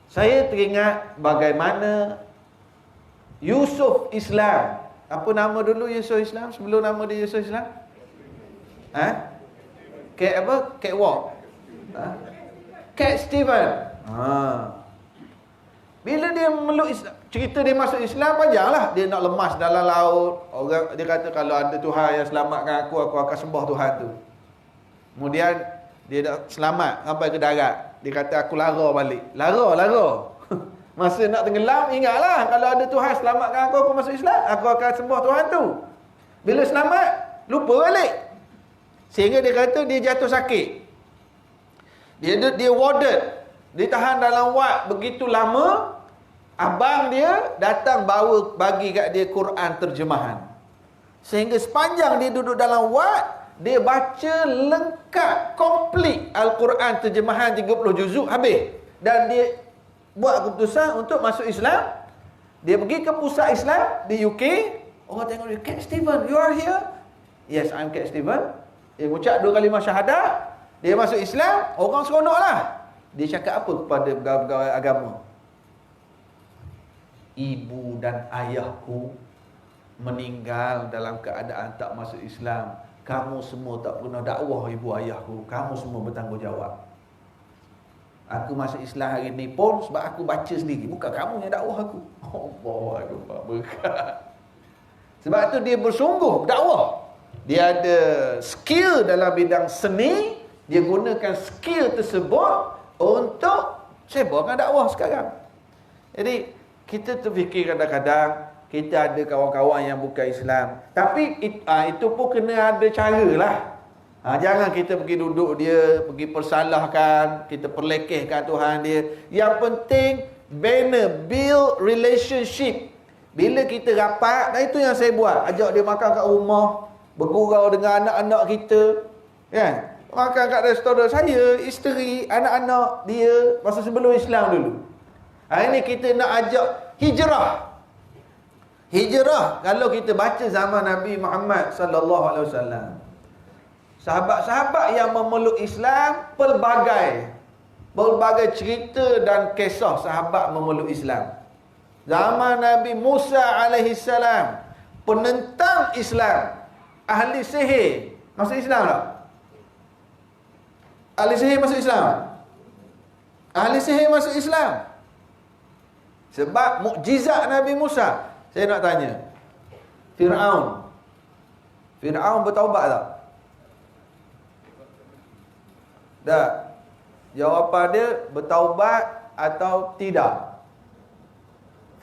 saya teringat bagaimana Yusuf Islam. Apa nama dulu Yusuf Islam? Sebelum nama dia Yusuf Islam? Cat apa? Catwalk. Cat Stephen. Bila dia meluk Islam, cerita dia masuk Islam panjanglah. Dia nak lemas dalam laut. Orang dia kata kalau ada Tuhan yang selamatkan aku akan sembah Tuhan tu. Kemudian dia dah selamat sampai ke darat. Dia kata aku lara balik. Lara. Masa nak tenggelam, ingatlah kalau ada Tuhan selamatkan aku masuk Islam, aku akan sembah Tuhan tu. Bila selamat, lupa balik. Sehingga dia kata dia jatuh sakit. Dia warded. Dia tahan dalam ward begitu lama. Abang dia datang bawa bagi kat dia Quran terjemahan. Sehingga sepanjang dia duduk dalam ward, dia baca lengkap, komplit Al-Quran terjemahan 30 juzuk habis. Dan dia buat keputusan untuk masuk Islam. Dia pergi ke pusat Islam di UK. Orang tengok dia, Cat Stephen, you are here? Yes, I'm Cat Stephen. Dia ucap 2 kalimah syahadah. Dia masuk Islam, orang seronok lah. Dia cakap apa kepada pegawai agama? Ibu dan ayahku meninggal dalam keadaan tak masuk Islam. Kamu semua tak pernah dakwah ibu ayahku. Kamu semua bertanggungjawab. Aku masuk Islam hari ni pun sebab aku baca sendiri. Bukan kamu yang dakwah aku. Allah Akbar, berkat. Sebab tu dia bersungguh berdakwah. Dia ada skill dalam bidang seni, dia gunakan skill tersebut untuk sebarkan dakwah sekarang. Jadi kita terfikir kadang-kadang kita ada kawan-kawan yang bukan Islam, tapi itu pun kena ada cara lah. Jangan kita pergi duduk dia, pergi persalahkan, kita perlekehkan Tuhan dia. Yang penting build relationship. Bila kita rapat, itu yang saya buat, ajak dia makan kat rumah, bergurau dengan anak-anak kita, kan? Makan kat restoran saya, isteri, anak-anak dia masa sebelum Islam dulu. Hari ni kita nak ajak hijrah. Hijrah, kalau kita baca zaman Nabi Muhammad sallallahu alaihi wasallam, sahabat-sahabat yang memeluk Islam, pelbagai cerita dan kisah sahabat memeluk Islam. Zaman Nabi Musa alaihi salam, penentang Islam, ahli sihir masuk Islam tak? Ahli sihir masuk Islam? Ahli sihir masuk Islam. Sebab mukjizat Nabi Musa. Saya nak tanya, Fir'aun bertaubat tak? Tak. Jawapan dia bertaubat atau tidak?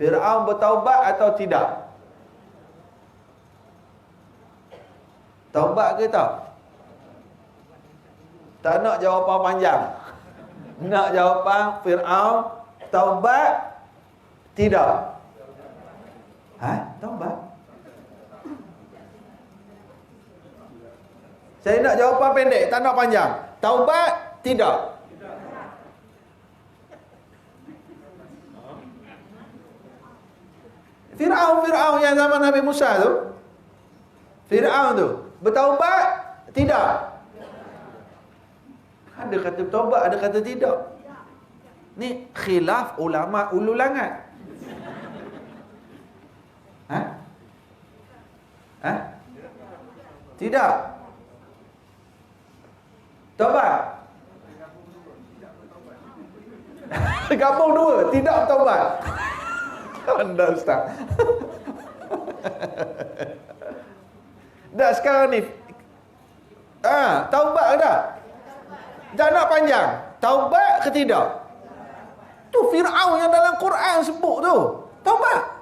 Fir'aun bertaubat atau tidak? Taubat ke tak? Tak nak jawapan panjang. Nak jawapan Fir'aun taubat tidak? Taubat? Saya nak jawapan pendek, tak nak panjang. Taubat tidak? Fir'aun yang zaman Nabi Musa tu, Fir'aun tu bertaubat tidak? Ada kata bertaubat, ada kata tidak. Ni khilaf ulama ulul langat. Tidak. Taubat. Gabung dua, tidak bertaubat. Anda ustaz. Dah sekarang ni. Taubat ke tak? Dah nak panjang. Taubat ke tidak? Tu Fir'aun yang dalam Quran sebut tu. Taubat.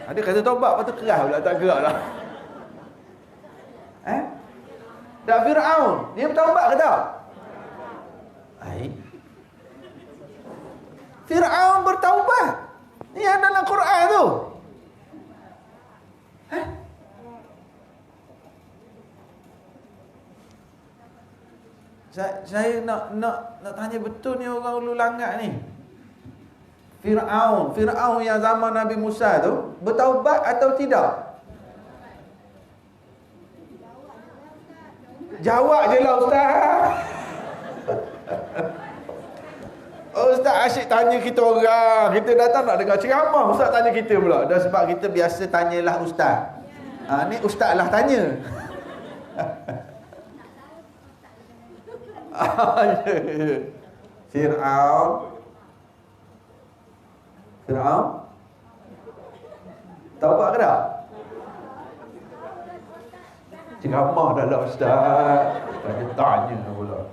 Ada kata taubat, lepas tu kerah pula, tak gerak dah. Dah Fir'aun, dia bertaubat ke tak? Fir'aun bertaubat. Ni yang dalam Quran tu. Saya nak tanya betul ni orang ulu langat ni. Fir'aun yang zaman Nabi Musa tu bertaubat atau tidak? Jawab je lah ustaz. Ustaz asyik tanya kita orang. Kita datang nak dengar ceramah, ustaz tanya kita pula. Dah sebab kita biasa tanyalah ustaz. Ni ustaz lah tanya. Fir'aun taubat ke tak? Ceramah dah lah ustaz. Tanya pula.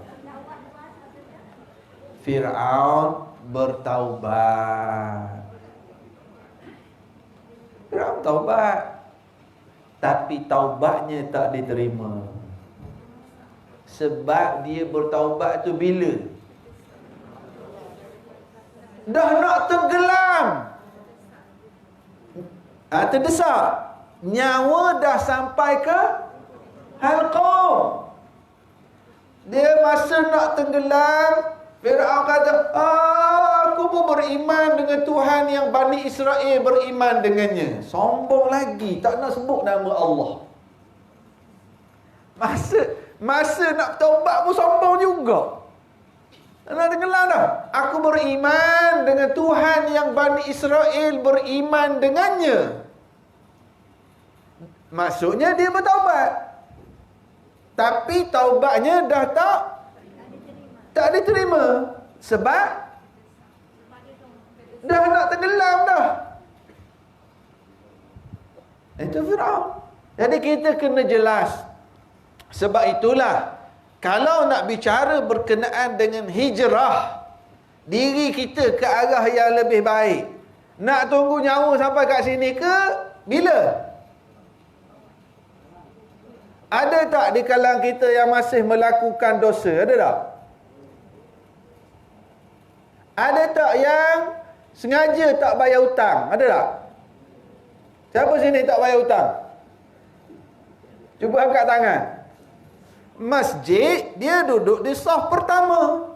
Fir'aun bertaubat. Fir'aun taubat, tapi taubatnya tak diterima. Sebab dia bertaubat tu bila? Dah nak tenggelam, terdesak, nyawa dah sampai ke halqum. Dia masa nak tenggelam, Fir'aun kata, aku pun beriman dengan Tuhan yang Bani Israel beriman dengannya. Sombong lagi, tak nak sebut nama Allah. Masa nak taubat pun sombong juga. Nak tenggelam dah. Aku beriman dengan Tuhan yang Bani Israel beriman dengannya. Maksudnya dia bertaubat, tapi taubatnya dah tak diterima. Sebab dah nak tenggelam dah. Itu Firaun. Jadi kita kena jelas. Sebab itulah, kalau nak bicara berkenaan dengan hijrah diri kita ke arah yang lebih baik, nak tunggu nyawa sampai kat sini ke bila? Ada tak di kalangan kita yang masih melakukan dosa? Ada tak? Ada tak yang sengaja tak bayar hutang? Ada tak? Siapa sini tak bayar hutang? Cuba angkat tangan. Masjid, dia duduk di saf pertama.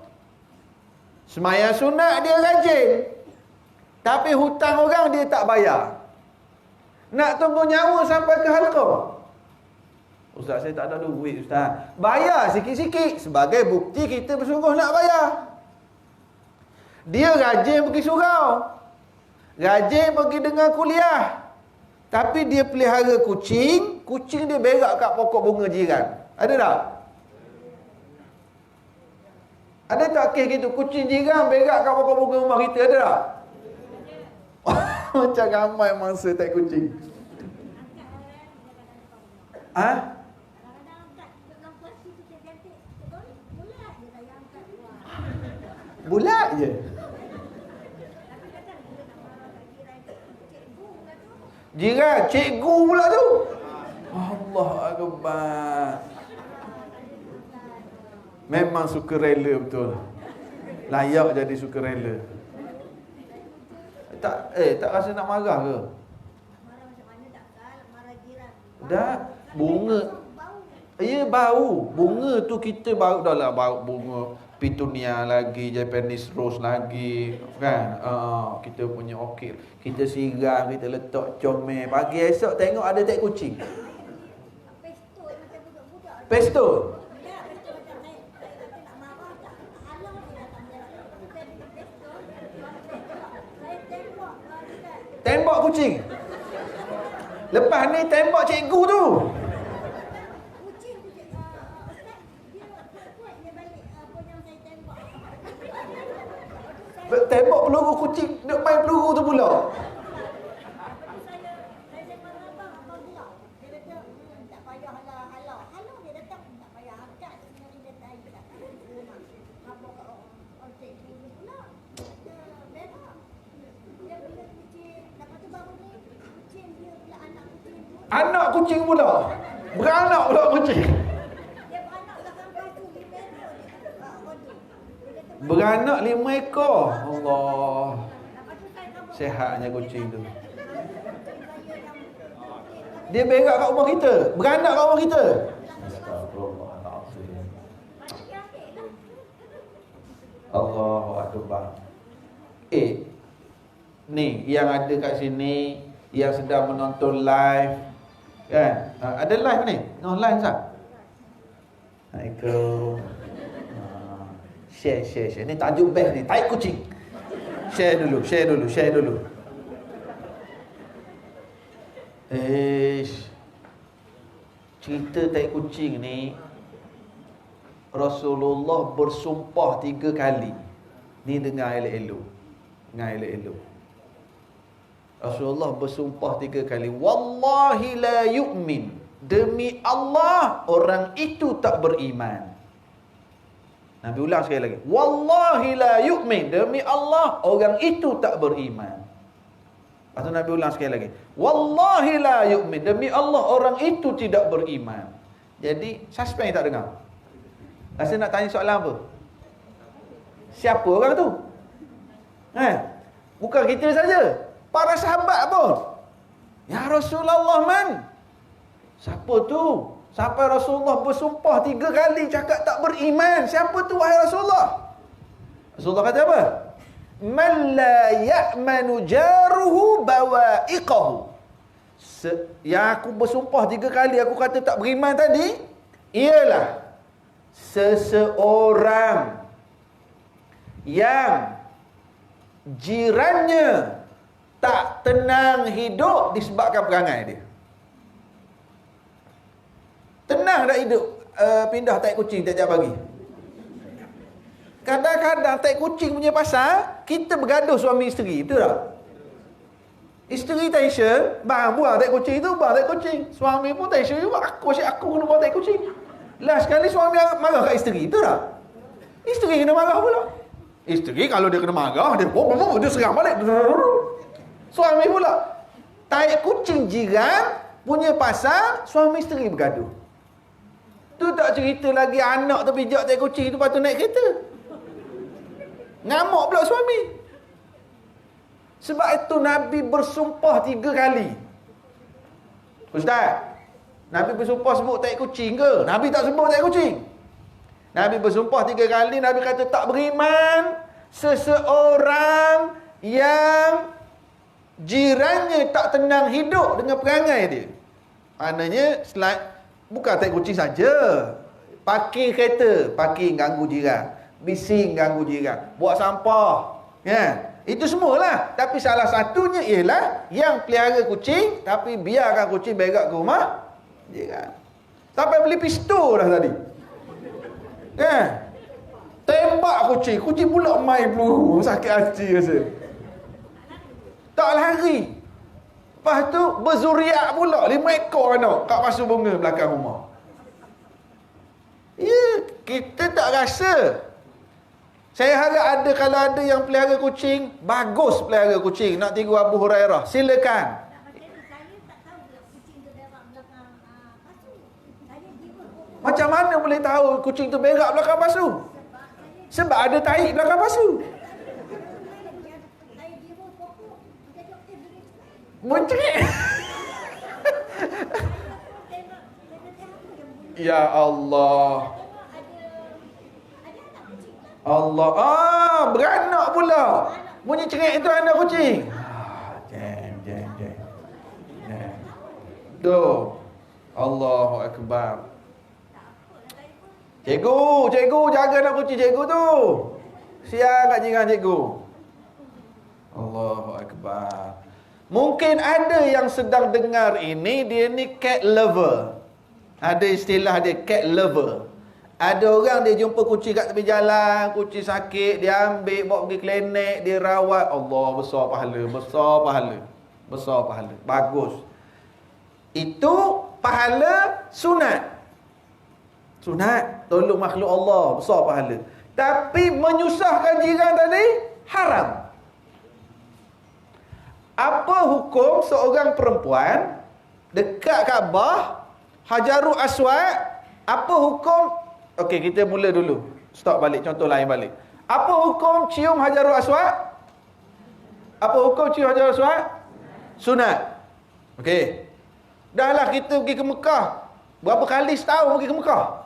Sembahyang sunat dia rajin. Tapi hutang orang dia tak bayar. Nak tunggu nyawa sampai ke halqah. Ustaz, saya tak ada duit, Ustaz. Bayar sikit-sikit sebagai bukti kita bersungguh nak bayar. Dia rajin pergi surau, rajin pergi dengar kuliah, tapi dia pelihara kucing. Kucing dia berak kat pokok bunga jiran. Ada tak? Ada tak kes gitu? Kucing jiran berak kat pokok bunga rumah kita. Ada tak? Macam ramai mangsa tak kucing. Ha? Bulat je. Jiran, cikgu pula tu. Allah Akbar. Memang sukarela betul. Layak jadi sukarela. Tak rasa nak marah ke? Marah macam mana tak kal? Marah jiran. Dah, bunga. Ya, bau. Bunga tu kita baru dah lah, bau bunga Petunia lagi, Japanese rose lagi, kan? Kita punya orchid. Kita siram, kita letak comel. Pagi esok tengok ada tak kucing. Pestol macam budak-budak. Pestol. Ya, pestol macam saya kata nak marah tak. Halau dia datang jalan. Saya beli pestol. Saya tembak dekat. Tembak kucing. Lepas ni tembak cikgu tu. Kucing Ustaz, dia kuat dia balik ponyang saya tembak. Tembak peluru kucing, nak main peluru tu pula. Saya sembang abang gelak. Dia kata, tak payah halau. Halau dia datang, tak payah angkat. Sebenarnya dia tak angkat. Rumah. Habang kat orang cikgu ni pula. Berak. Dia bila kucing. Lepas tu baru ni, kucing dia pula anak kucing tu. Anak kucing pula. Beranak pula kucing. Dia beranak belakang pasu. Dia berak. Dia kata, rodu. Dia kata, Beranak 5 ekor. Allah. lepas tu saya kabur. Sehatnya kucing tu. Dia berak kat rumah kita. Beranak kat rumah kita. Astagfirullahaladzim. Allahu Akbar. Ni yang ada kat sini, yang sedang menonton live, kan? Ada live ni? Online sah? Assalamualaikum. Share. Ni tajuk best ni, taik kucing. Share dulu. Cerita taik kucing ni, Rasulullah bersumpah 3 kali. Ni dengar elok-elok. Rasulullah bersumpah 3 kali. Wallahi la yu'min. Demi Allah, orang itu tak beriman. Nabi ulang sekali lagi. Wallahi la yu'min. Demi Allah, orang itu tak beriman. Lepas tu Nabi ulang sekali lagi. Wallahi la yu'min. Demi Allah, orang itu tidak beriman. Jadi, siapa yang tak dengar? Rasa nak tanya soalan apa? Siapa orang tu? Bukan kita saja. Para sahabat pun. Ya Rasulullah man. Siapa tu? Sampai Rasulullah bersumpah 3 kali cakap tak beriman. Siapa tu wahai Rasulullah? Rasulullah kata apa? Man la ya'manu jaruhu bawa'iqahu. Yang aku bersumpah 3 kali aku kata tak beriman tadi, ialah seseorang yang jirannya tak tenang hidup disebabkan perangai dia. Tenang tak hidup pindah taik kucing tiap-tiap pagi. Kadang-kadang taik kucing punya pasal kita bergaduh suami isteri, betul tak? Isteri tension, bang buang tak kucing tu, buang tak kucing. Suami pun tension juga, aku kena buang tak kucing. Last sekali suami marah kat isteri, itu tak? Isteri kena marah pula. Isteri kalau dia kena marah, dia serang balik. Suami pula. Tai kucing jiran punya pasal suami isteri bergaduh. Tu tak cerita lagi anak terpijak tai kucing tu patut naik kereta. Ngamuk pula suami. Sebab itu Nabi bersumpah 3 kali. Ustaz, Nabi bersumpah sebut tai kucing ke? Nabi tak sebut tai kucing. Nabi bersumpah 3 kali. Nabi kata tak beriman seseorang yang jirannya tak tenang hidup dengan perangai dia. Maknanya bukan tai kucing saja. Parking kereta, parking ganggu jiran. Bising ganggu jiran. Buat sampah, kan? Itu semualah. Tapi salah satunya ialah yang pelihara kucing tapi biarkan kucing berak ke rumah jiran. Sampai beli pistol dah tadi. Kan? Tembak kucing. Kucing pula main peluru. Sakit hati rasa. Tak lari. Lepas tu berzuriat pula 5 ekor anak kat pasu bunga belakang rumah. Ya, kita tak rasa. Saya harap ada, kalau ada yang pelihara kucing, bagus pelihara kucing. Nak tiru Abu Hurairah, silakan. Macam mana boleh tahu kucing tu berak belakang pasu? Sebab ada tahi belakang pasu. Mencerit. Ya Allah. Allah. Beranak pula. Bunyi cerit itu anak kucing. Jeng. Tuh. Allahu Akbar. Cikgu, jaga anak kucing cikgu tu. Sial kat jiran cikgu. Allahu Akbar. Mungkin ada yang sedang dengar ini, dia ni cat lover. Ada istilah dia, cat lover. Ada orang dia jumpa kucing kat tepi jalan, kucing sakit, dia ambil, bawa pergi klinik, dia rawat. Allah, besar pahala. Bagus. Itu pahala sunat. Tolong makhluk Allah, besar pahala. Tapi menyusahkan jiran tadi, haram. Apa hukum seorang perempuan dekat Kaabah, Hajarul Aswad? Apa hukum? Okey, kita mula dulu. Stop balik, contoh lain balik. Apa hukum cium Hajarul Aswad? Sunat. Okey. Dahlah kita pergi ke Mekah. Berapa kali setahun pergi ke Mekah?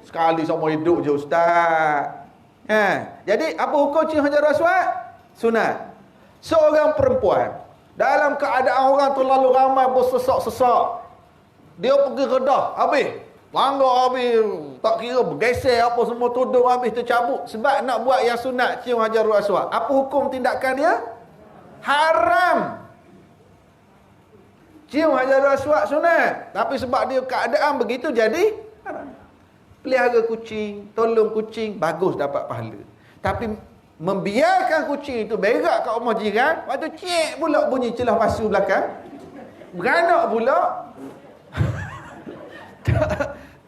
Sekali seumur hidup je ustaz. Jadi apa hukum cium Hajarul Aswad? Sunat. Seorang perempuan dalam keadaan orang terlalu ramai bersesak-sesak, dia pergi Kedah, habis langgar, habis tak kira bergeser apa semua, tudung habis tercabut sebab nak buat yang sunat cium Hajarul Aswad. Apa hukum tindakan dia? Haram. Cium Hajarul Aswad sunat, tapi sebab dia keadaan begitu jadi haram. Pelihara kucing, tolong kucing, bagus dapat pahala. Tapi membiarkan kucing itu berak kat rumah jiran, lepas tu cek pula bunyi celah pasu belakang, beranak pula.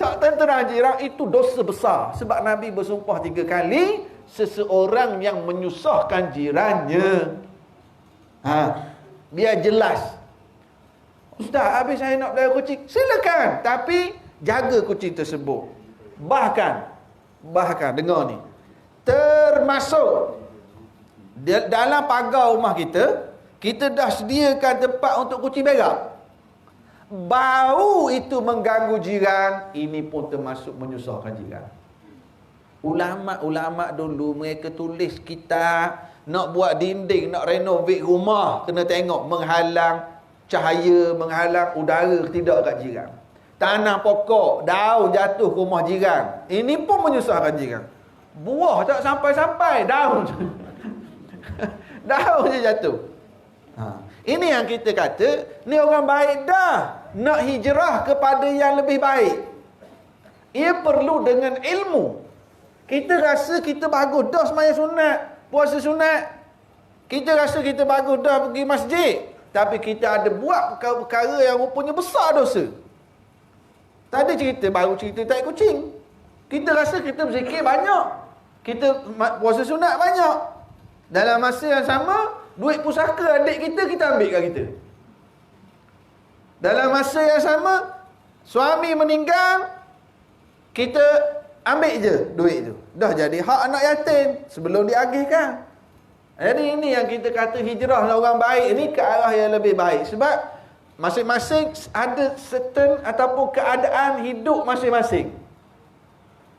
tak tenterang jiran, itu dosa besar. Sebab Nabi bersumpah 3 kali, seseorang yang menyusahkan jirannya. Biar jelas. Ustaz, habis saya nak pelihara kucing, silakan, tapi jaga kucing tersebut. Bahkan dengar ni, termasuk dalam pagar rumah kita dah sediakan tempat untuk kucing berak. Bau itu mengganggu jiran, ini pun termasuk menyusahkan jiran. Ulama' dulu mereka tulis kitab, nak buat dinding, nak renovate rumah, kena tengok menghalang cahaya, menghalang udara tidak kat jiran. Tanam pokok, daun jatuh ke rumah jiran, ini pun menyusahkan jiran. Buah tak sampai-sampai, daun daun je jatuh. Ini yang kita kata, ni orang baik dah nak hijrah kepada yang lebih baik. Ia perlu dengan ilmu. Kita rasa kita bagus dah sembahyang sunat, puasa sunat, Kita rasa kita bagus dah pergi masjid, tapi kita ada buat perkara-perkara yang rupanya besar dosa. Tadi cerita, baru cerita tai kucing. Kita rasa kita berzikir banyak, kita puasa sunat banyak. Dalam masa yang sama, duit pusaka adik kita ambil kat kita. Dalam masa yang sama, suami meninggal, kita ambil je duit tu. Dah jadi hak anak yatim sebelum diagihkan. Jadi ini yang kita kata hijrah orang baik ni ke arah yang lebih baik. Sebab masing-masing ada certain ataupun keadaan hidup masing-masing.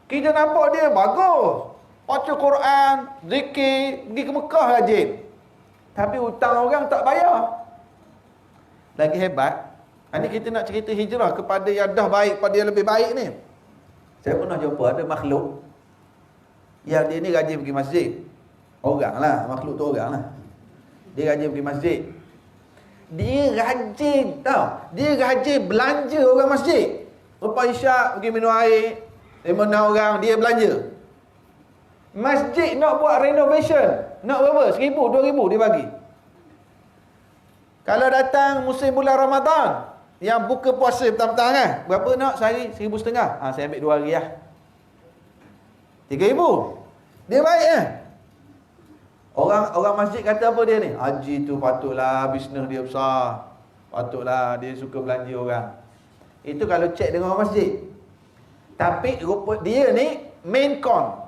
Kita nampak dia bagus, baca Quran, zikir, pergi ke Mekah rajin. Tapi hutang orang tak bayar. Lagi hebat, ini kita nak cerita hijrah kepada yang dah baik, pada yang lebih baik ni. Saya pernah jumpa ada makhluk yang dia ni rajin pergi masjid. Orang lah, makhluk tu orang lah. Dia rajin pergi masjid. Dia rajin tau. Dia rajin belanja orang masjid. Lepas isyak pergi minum air, 5-6 orang dia belanja. Masjid nak buat renovation, nak berapa? 1,000, 2,000 dia bagi. Kalau datang musim bulan Ramadan, yang buka puasa petang-petang kan, berapa nak sehari? 1,500. Saya ambil 2 hari lah. 3,000. Dia baik kan? Orang masjid kata apa dia ni? Haji tu patutlah bisnes dia besar. Patutlah dia suka belanja orang. Itu kalau cek dengan orang masjid. Tapi rupa dia ni main con.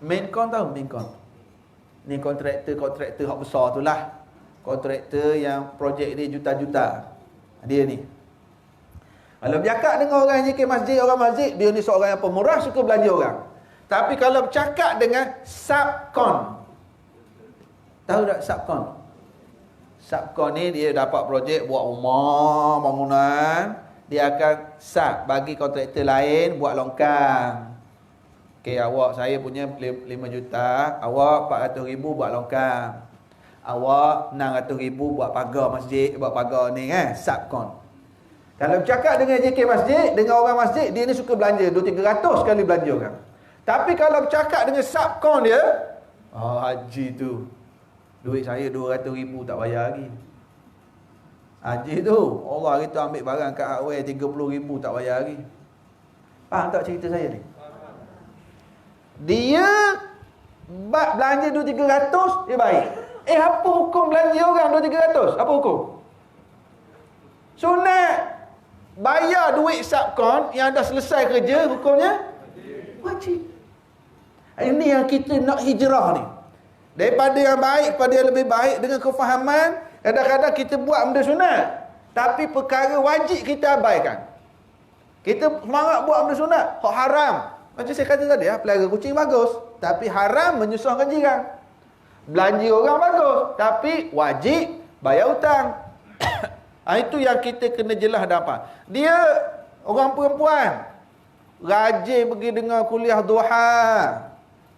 Main con tahu? Main con. Ni kontraktor hak besar tu lah. Kontraktor yang projek dia juta-juta. Dia ni. Kalau bercakap dengan orang yang masjid, orang masjid, dia ni seorang yang pemurah, suka belanja orang. Tapi kalau bercakap dengan subcon. Tahu tak subcon? Subcon ni dia dapat projek buat rumah, bangunan, dia akan bagi kontraktor lain buat longkang. Okey, saya punya 5 juta, awak 400,000 buat longkang. Awak 600,000 buat pagar masjid, buat pagar ni kan, subcon. Kalau bercakap dengan JK masjid, dengan orang masjid, dia ni suka belanja 200-300 kali belanja orang. Tapi kalau bercakap dengan subcon dia, haji tu duit saya 200,000 tak bayar lagi. Haji tu Allah kita ambil barang kat hardware 30,000 tak bayar lagi. Faham tak cerita saya ni? Dia belanja 200-300 dia baik. Apa hukum belanja orang 200-300? Apa hukum? Sunat. Bayar duit subcon yang dah selesai kerja, hukumnya wajib. Ini yang kita nak hijrah ni. Daripada yang baik pada yang lebih baik dengan kefahaman. Kadang-kadang kita buat benda sunat, tapi perkara wajib kita abaikan. Kita semangat buat benda sunat, hak haram. Macam saya kata tadi, pelihara kucing bagus, tapi haram menyusahkan jiran. Belanja orang bagus, tapi wajib bayar hutang. Itu yang kita kena jelas dan apa. Dia orang perempuan rajin pergi dengar kuliah duha.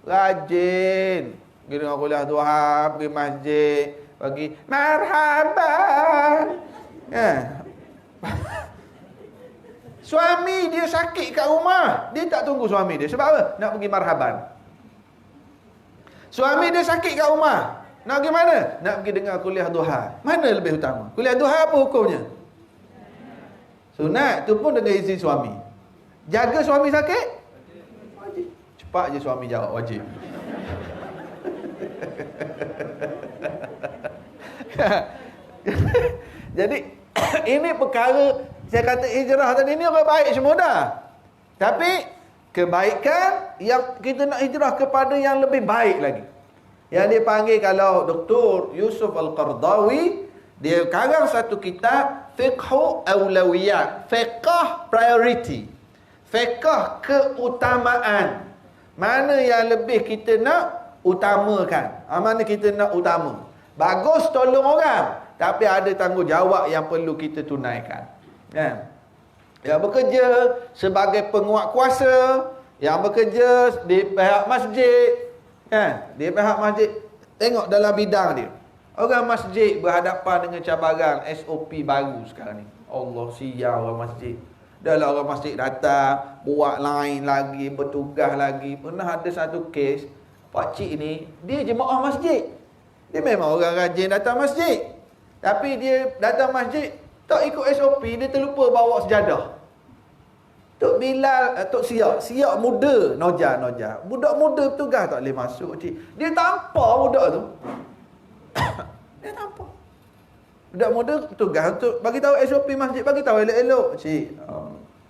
Rajin pergi dengar kuliah duha, pergi masjid, pergi marhaban. Suami dia sakit kat rumah, dia tak tunggu suami dia. Sebab apa? Nak pergi marhaban. Suami dia sakit kat rumah, nak pergi mana? Nak pergi dengar kuliah duha. Mana lebih utama? Kuliah duha apa hukumnya? Sunat, tu pun dengan izin suami. Jaga suami sakit? Wajib. Cepat je suami jawab wajib. Jadi ini perkara saya kata hijrah tadi ni orang baik semua dah. Tapi kebaikan yang kita nak hijrah kepada yang lebih baik lagi. Yang dia panggil, kalau Dr. Yusuf Al-Qardawi, dia karang satu kitab Fiqhu Awlawiyat, fiqh priority, fiqh keutamaan. Mana yang lebih kita nak utamakan, mana kita nak utama. Bagus tolong orang, tapi ada tanggungjawab yang perlu kita tunaikan. Yang bekerja sebagai penguat kuasa, yang bekerja di pihak masjid, di pihak masjid, tengok dalam bidang dia. Orang masjid berhadapan dengan cabaran SOP baru sekarang ni. Allah sial orang masjid. Dah lah orang masjid datang, buat lain lagi, bertugas lagi. Pernah ada satu kes, pakcik ni, dia jemaah masjid. Dia memang orang rajin datang masjid. Tapi dia datang masjid, tak ikut SOP, dia terlupa bawa sejadah. Tok Bilal, Tok Siak muda, Noja. Budak muda petugas tak boleh masuk. Dia tampar budak tu. Dia tampar. Budak muda petugas untuk bagi tahu SOP masjid, bagi tahu elok-elok. Cik,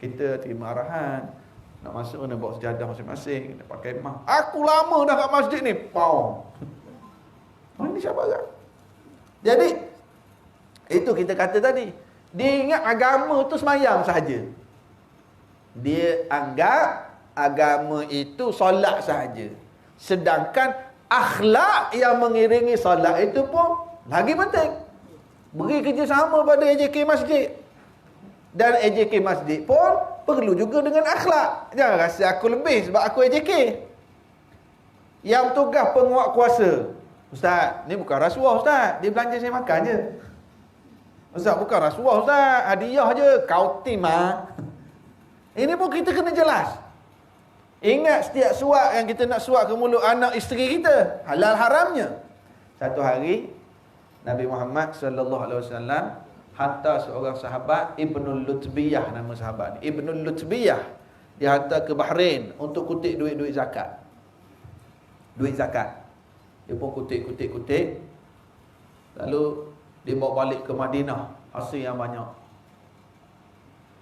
kita terima arahan. Nak masuk kena bawa sejadah masing-masing, kena pakai mah. Aku lama dah kat masjid ni. Pau. Ini siapa orang? Jadi itu kita kata tadi, dia ingat agama tu semayang sahaja. Dia anggap agama itu solat sahaja. Sedangkan akhlak yang mengiringi solat itu pun lagi penting. Beri kerjasama pada AJK masjid. Dan AJK masjid pun perlu juga dengan akhlak. Jangan rasa aku lebih sebab aku AJK. Yang tugas penguat kuasa, Ustaz, ni bukan rasuah Ustaz, dia belanja saya makan je. Ustaz, bukan rasuah Ustaz, hadiah je, kau tim ah. Ini pun kita kena jelas. Ingat setiap suap yang kita nak suap ke mulut anak isteri kita, halal haramnya. Satu hari Nabi Muhammad sallallahu alaihi wasallam hantar seorang sahabat, Ibnul Lutbiyah nama sahabat ni. Ibnul Lutbiyah dia hantar ke Bahrain untuk kutip duit-duit zakat. Duit zakat. Dia pun kutip. Lalu dia bawa balik ke Madinah, hasil yang banyak.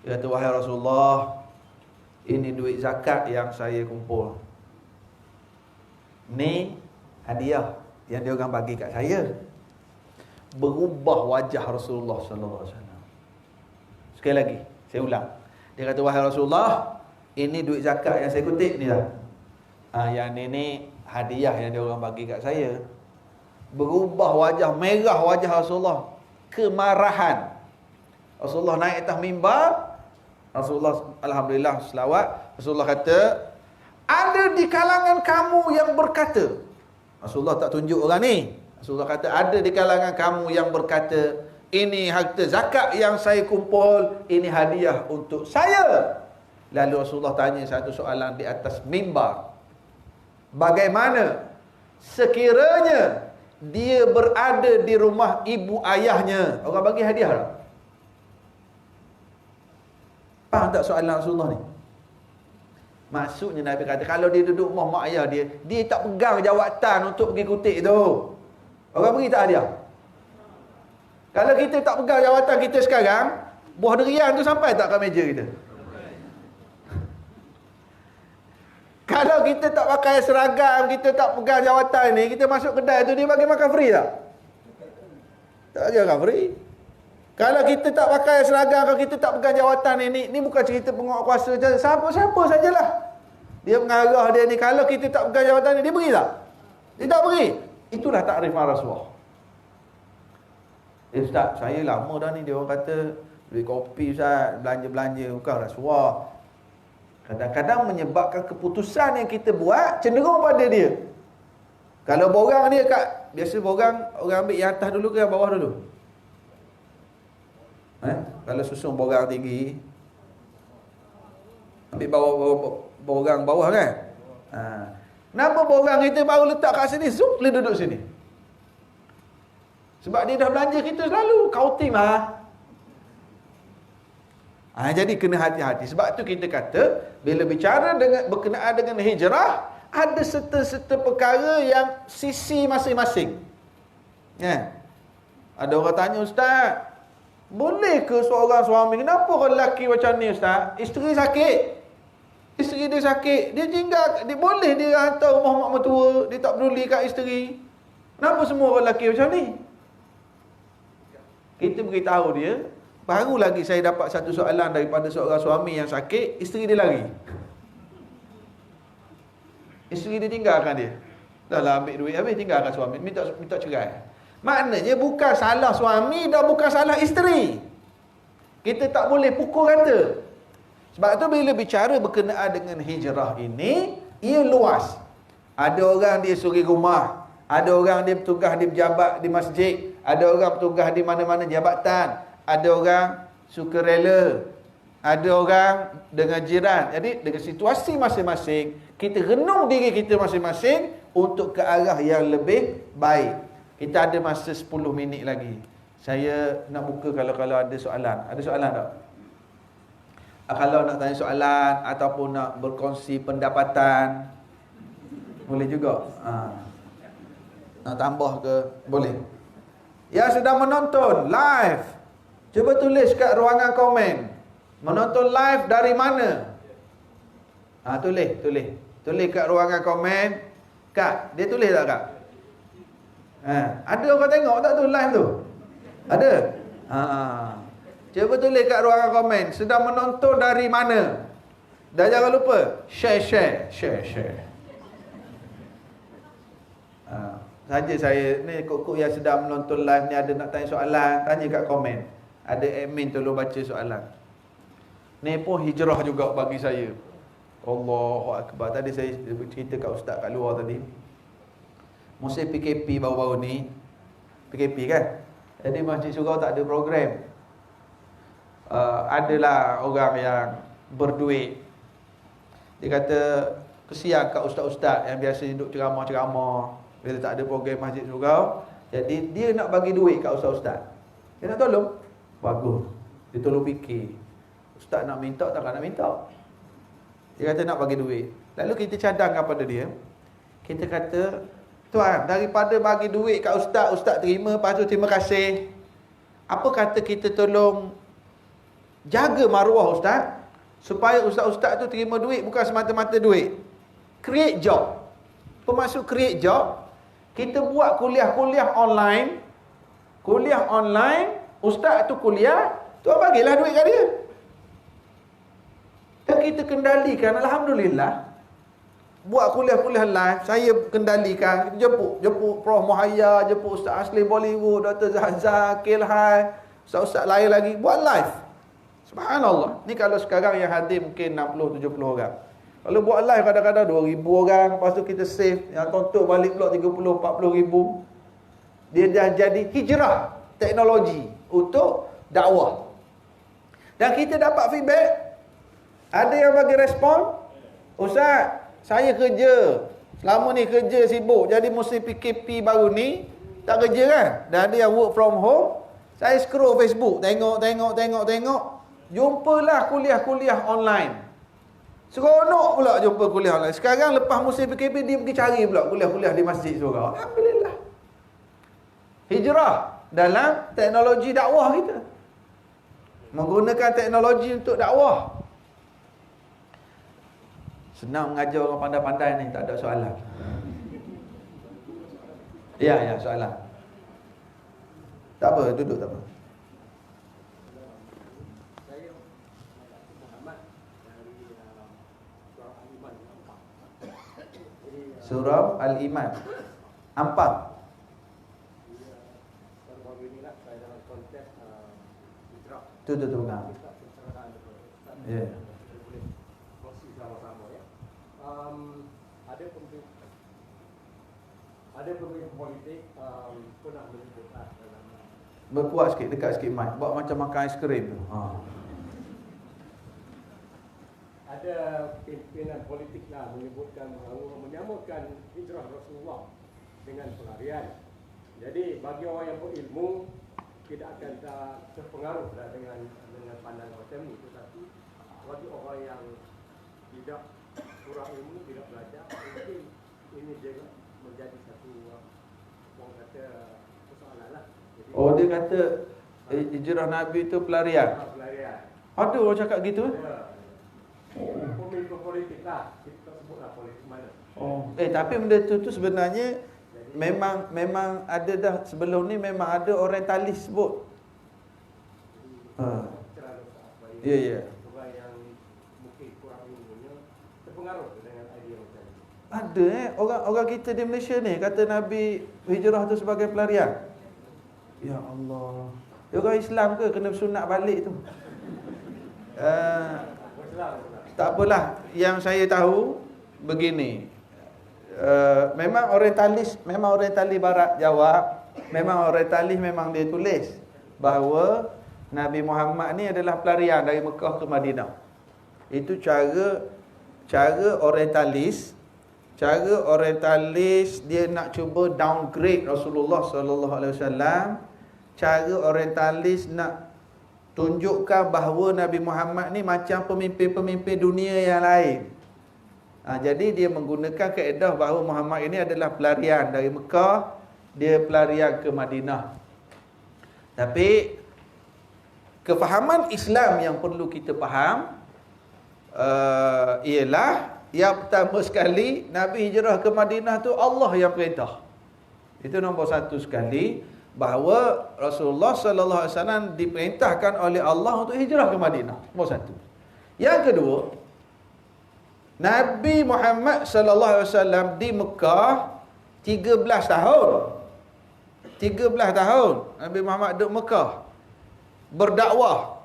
Dia kata, wahai Rasulullah, ini duit zakat yang saya kumpul. Ni hadiah yang dia orang bagi kat saya. Berubah wajah Rasulullah sallallahu alaihi wasallam. Sekali lagi, saya ulang. Dia kata, wahai Rasulullah, ini duit zakat yang saya kutip ni lah. Yang ni hadiah yang dia orang bagi kat saya. Berubah wajah, merah wajah Rasulullah, kemarahan. Rasulullah naik atas mimbar, Rasulullah alhamdulillah selawat. Rasulullah kata, ada di kalangan kamu yang berkata. Rasulullah tak tunjuk orang ni. Rasulullah kata, ada di kalangan kamu yang berkata, ini harta zakat yang saya kumpul, ini hadiah untuk saya. Lalu Rasulullah tanya satu soalan di atas mimbar. Bagaimana sekiranya dia berada di rumah ibu ayahnya, orang bagi hadiah tak? Faham tak soalan Rasulullah ni? Maksudnya Nabi kata, kalau dia duduk rumah mak ayah dia, dia tak pegang jawatan untuk pergi kutip tu. Orang beri tak hadiah? Kalau kita tak pegang jawatan kita sekarang, buah durian tu sampai tak ke meja kita? Kalau kita tak pakai seragam, kita tak pegang jawatan ni, kita masuk kedai tu, dia bagi makan free tak? Tak bagi makan free. Kalau kita tak pakai seragam, kalau kita tak pegang jawatan ni bukan cerita penguat kuasa je. Siapa-siapa sajalah. Dia mengarah dia ni, kalau kita tak pegang jawatan ni, dia beri tak? Dia tak beri. Itulah takrifan rasuah. Ustaz, saya lama dah ni, dia orang kata beli kopi Ustaz, belanja-belanja, bukan rasuah. Kadang-kadang menyebabkan keputusan yang kita buat cenderung pada dia. Kalau borang dia kat, biasa borang orang ambil yang atas dulu ke yang bawah dulu? Kalau susun borang tinggi, ambil borang bawah kan? Kenapa borang kita baru letak kat sini, zup, dia duduk sini? Sebab dia dah belanja kita selalu, kau tim lah. Jadi kena hati-hati. Sebab tu kita kata, bila bicara berkenaan dengan hijrah, ada serta-serta perkara yang sisi masing-masing. Ada orang tanya, Ustaz, boleh ke seorang suami, kenapa orang lelaki macam ni Ustaz? Isteri sakit. Isteri dia sakit, dia jingga, dia boleh dia hantar rumah mak mertua, dia tak peduli kat isteri. Kenapa semua orang lelaki macam ni? Kita beritahu dia, baru lagi saya dapat satu soalan daripada seorang suami yang sakit, isteri dia lari. Isteri dia tinggalkan dia. Dah lah ambil duit habis, tinggalkan suami, minta cerai. Maknanya bukan salah suami dan bukan salah isteri. Kita tak boleh pukul rata. Sebab tu bila bicara berkenaan dengan hijrah ini, ia luas. Ada orang dia suri rumah, ada orang dia bertugas di pejabat di masjid, ada orang bertugas di mana-mana jabatan, ada orang sukarela, ada orang dengan jiran. Jadi dengan situasi masing-masing, kita renung diri kita masing-masing untuk ke arah yang lebih baik. Kita ada masa 10 minit lagi. Saya nak buka kalau ada soalan. Ada soalan tak? Kalau nak tanya soalan ataupun nak berkongsi pendapatan, boleh juga. Nak tambah ke? Boleh. Yang sedang menonton live, cuba tulis kat ruangan komen. Menonton live dari mana? Tulis kat ruangan komen. Kak, dia tulis tak Kak? Ada orang tengok tak tu live tu? Ada? Cuba tulis kat ruangan komen, sedang menonton dari mana? Dan jangan lupa share. Saja saya ni kok yang sedang menonton live ni ada nak tanya soalan, tanya kat komen. Ada admin tolong baca soalan. Ni pun hijrah juga bagi saya. Allahu Akbar. Tadi saya cerita kat ustaz kat luar tadi. Musim PKP baru-baru ni, PKP kan? Jadi Masjid Surau tak ada program. Adalah orang yang berduit. Dia kata kesian kat ustaz-ustaz yang biasa duduk ceramah-ceramah, bila tak ada program Masjid Surau. Jadi dia nak bagi duit kat ustaz-ustaz. Dia nak tolong. Bagus. Dia tolong fikir. Ustaz nak minta takkan nak minta. Dia kata nak bagi duit. Lalu kita cadangkan pada dia. Kita kata, tuan, daripada bagi duit kat ustaz, ustaz terima, lepas tu terima kasih. Apa kata kita tolong jaga maruah ustaz, supaya ustaz-ustaz tu terima duit bukan semata-mata duit. Create job. Bermaksud create job, kita buat kuliah-kuliah online. Kuliah online, ustaz tu kuliah, tuan bagilah duit kat dia. Dan kita kendalikan, alhamdulillah. Buat kuliah-kuliah live, saya kendalikan. Jemput Prof Muhayya, jemput Ustaz Asli Bollywood, Dr. Zahzah, Kilhai, ustaz-ustaz lain lagi, buat live. Subhanallah. Ni kalau sekarang yang hadir mungkin 60-70 orang. Kalau buat live kadang-kadang 2,000 orang. Lepas tu kita save. Yang tonton balik pula 30-40 ribu. Dia dah jadi hijrah teknologi untuk dakwah. Dan kita dapat feedback. Ada yang bagi respon, Ustaz, saya kerja. Selama ni kerja sibuk. Jadi musim PKP baru ni tak kerja kan. Dan ada yang work from home. Saya scroll Facebook, tengok. Jumpalah kuliah-kuliah online. Seronok pula jumpa kuliah online. Sekarang lepas musim PKP, dia pergi cari pula kuliah-kuliah di Masjid Surau. Alhamdulillah. Hijrah dalam teknologi dakwah kita. Menggunakan teknologi untuk dakwah. Senang mengajar orang pandai-pandai ni, tak ada soalan. Ya, soalan. Tak apa, duduk tak apa. Surah Al-Iman 4. Tu ngam. Ya. Ada pemimpin politik pernah menyebutkan dalam Berkuat sikit, dekat sikit mic. Buat macam makan aiskrim tu. Ada pimpinan politik lah menyebutkan bahawa menyamakan hijrah Rasulullah dengan pelarian. Jadi bagi orang yang berilmu tidak akan terpengaruh dengan pandangan macam ni. Tetapi bagi orang yang tidak kurang ilmu, tidak belajar, mungkin ini juga menjadi satu orang kata persoalan lah. Jadi, dia kata hijrah Nabi tu pelarian. Pelarian. Ada orang cakap gitu? Pemimpin politik lah, kita sebutlah politik mana. Tapi benda tu sebenarnya memang ada dah sebelum ni, memang ada orientalis sebut. Ya. Orang yang mungkin kurang ilmunya terpengaruh dengan idea macam ni. Ada orang kita di Malaysia ni kata Nabi hijrah tu sebagai pelarian. Ya Allah. Dia orang Islam ke kena sunat balik tu? Tak apalah. Yang saya tahu begini. Memang orientalis barat Jawa, memang orientalis memang dia tulis bahawa Nabi Muhammad ni adalah pelarian dari Mekah ke Madinah. Itu cara orientalis, cara orientalis dia nak cuba downgrade Rasulullah sallallahu alaihi wasallam. Cara orientalis nak tunjukkan bahawa Nabi Muhammad ni macam pemimpin-pemimpin dunia yang lain. Jadi dia menggunakan kaedah bahawa Muhammad ini adalah pelarian dari Mekah, dia pelarian ke Madinah. Tapi kefahaman Islam yang perlu kita faham ialah yang pertama sekali, Nabi hijrah ke Madinah tu Allah yang perintah. Itu nombor satu sekali, bahawa Rasulullah sallallahu alaihi wasallam diperintahkan oleh Allah untuk hijrah ke Madinah. Nombor satu. Yang kedua, Nabi Muhammad sallallahu alaihi wasallam di Mekah 13 tahun. 13 tahun Nabi Muhammad duduk Mekah berdakwah.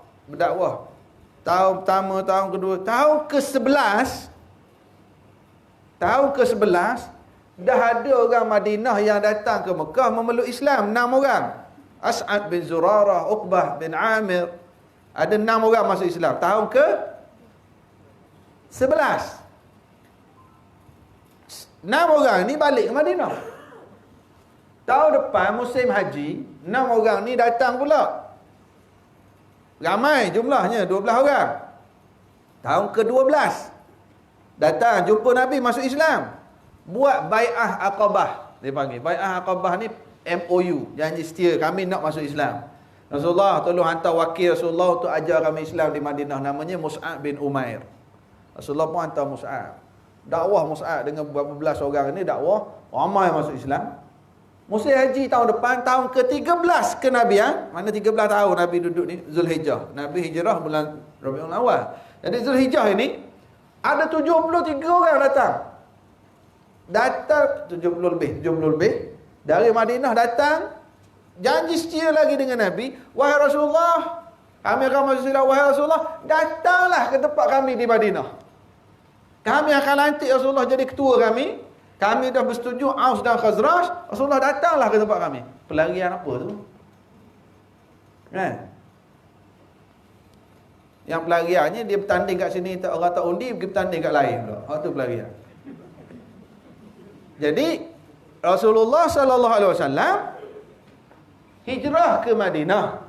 Tahun pertama, tahun kedua, tahun ke-11 dah ada orang Madinah yang datang ke Mekah memeluk Islam, 6 orang. As'ad bin Zurarah, Uqbah bin Amir, ada 6 orang masuk Islam tahun ke-11. 6 orang ni balik ke Madinah. Tahun depan musim haji, 6 orang ni datang pula. Ramai jumlahnya, 12 orang. Tahun ke-12 datang jumpa Nabi masuk Islam. Buat bai'ah Aqabah. Dia panggil bai'ah Aqabah ni MOU, janji setia kami nak masuk Islam. Rasulullah tolong hantar wakil Rasulullah untuk ajar kami Islam di Madinah, namanya Mus'ab bin Umair. Rasulullah pun hantar Mus'ab. Dakwah Mus'ab dengan beberapa belas orang ni, dakwah ramai masuk Islam. Musim haji tahun depan, tahun ke-13 kenabian, mana 13 tahun Nabi duduk ni, Zulhijjah. Nabi hijrah bulan Rabiul Awal. Jadi Zulhijjah ini ada 73 orang datang 70 lebih dari Madinah datang, janji setia lagi dengan Nabi. Wahai Rasulullah, kami akan masuk Islam. Wahai Rasulullah, datanglah ke tempat kami di Madinah. Kami akan lantik Rasulullah jadi ketua kami. Kami dah bersetuju, Aus dan Khazraj. Rasulullah datanglah ke tempat kami. Pelarian apa tu? Kan? Yang pelariannya dia bertanding kat sini, orang tak undi, pergi bertanding kat lain pula. Itu pelarian. Jadi Rasulullah sallallahu alaihi wasallam hijrah ke Madinah.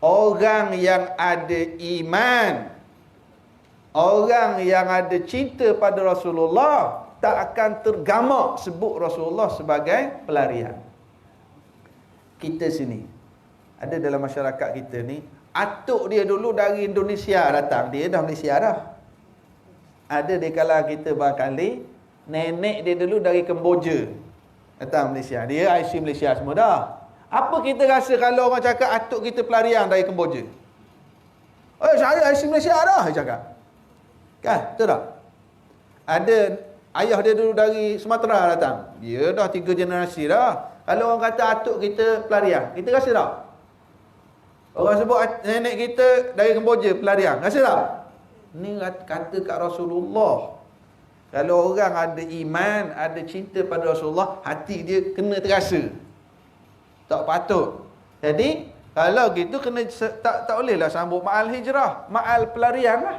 Orang yang ada iman, orang yang ada cinta pada Rasulullah tak akan tergamak sebut Rasulullah sebagai pelarian. Kita sini ada dalam masyarakat kita ni, atuk dia dulu dari Indonesia datang, dia dah Malaysia dah. Ada di kalangan kita barangkali nenek dia dulu dari Kemboja datang Malaysia. Dia IC Malaysia semua dah. Apa kita rasa kalau orang cakap atuk kita pelarian dari Kemboja? Oh, saya IC Malaysia dah, dia cakap. Kan? Betul tak? Ada ayah dia dulu dari Sumatera datang. Dia dah 3 generasi dah. Kalau orang kata atuk kita pelarian, kita rasa tak? Orang sebut nenek kita dari Kemboja pelarian, rasa tak? Ni kata kat Rasulullah. Kalau orang ada iman, ada cinta pada Rasulullah, hati dia kena terasa. Tak patut. Jadi, kalau gitu kena tak bolehlah sambut ma'al hijrah, ma'al pelarian lah.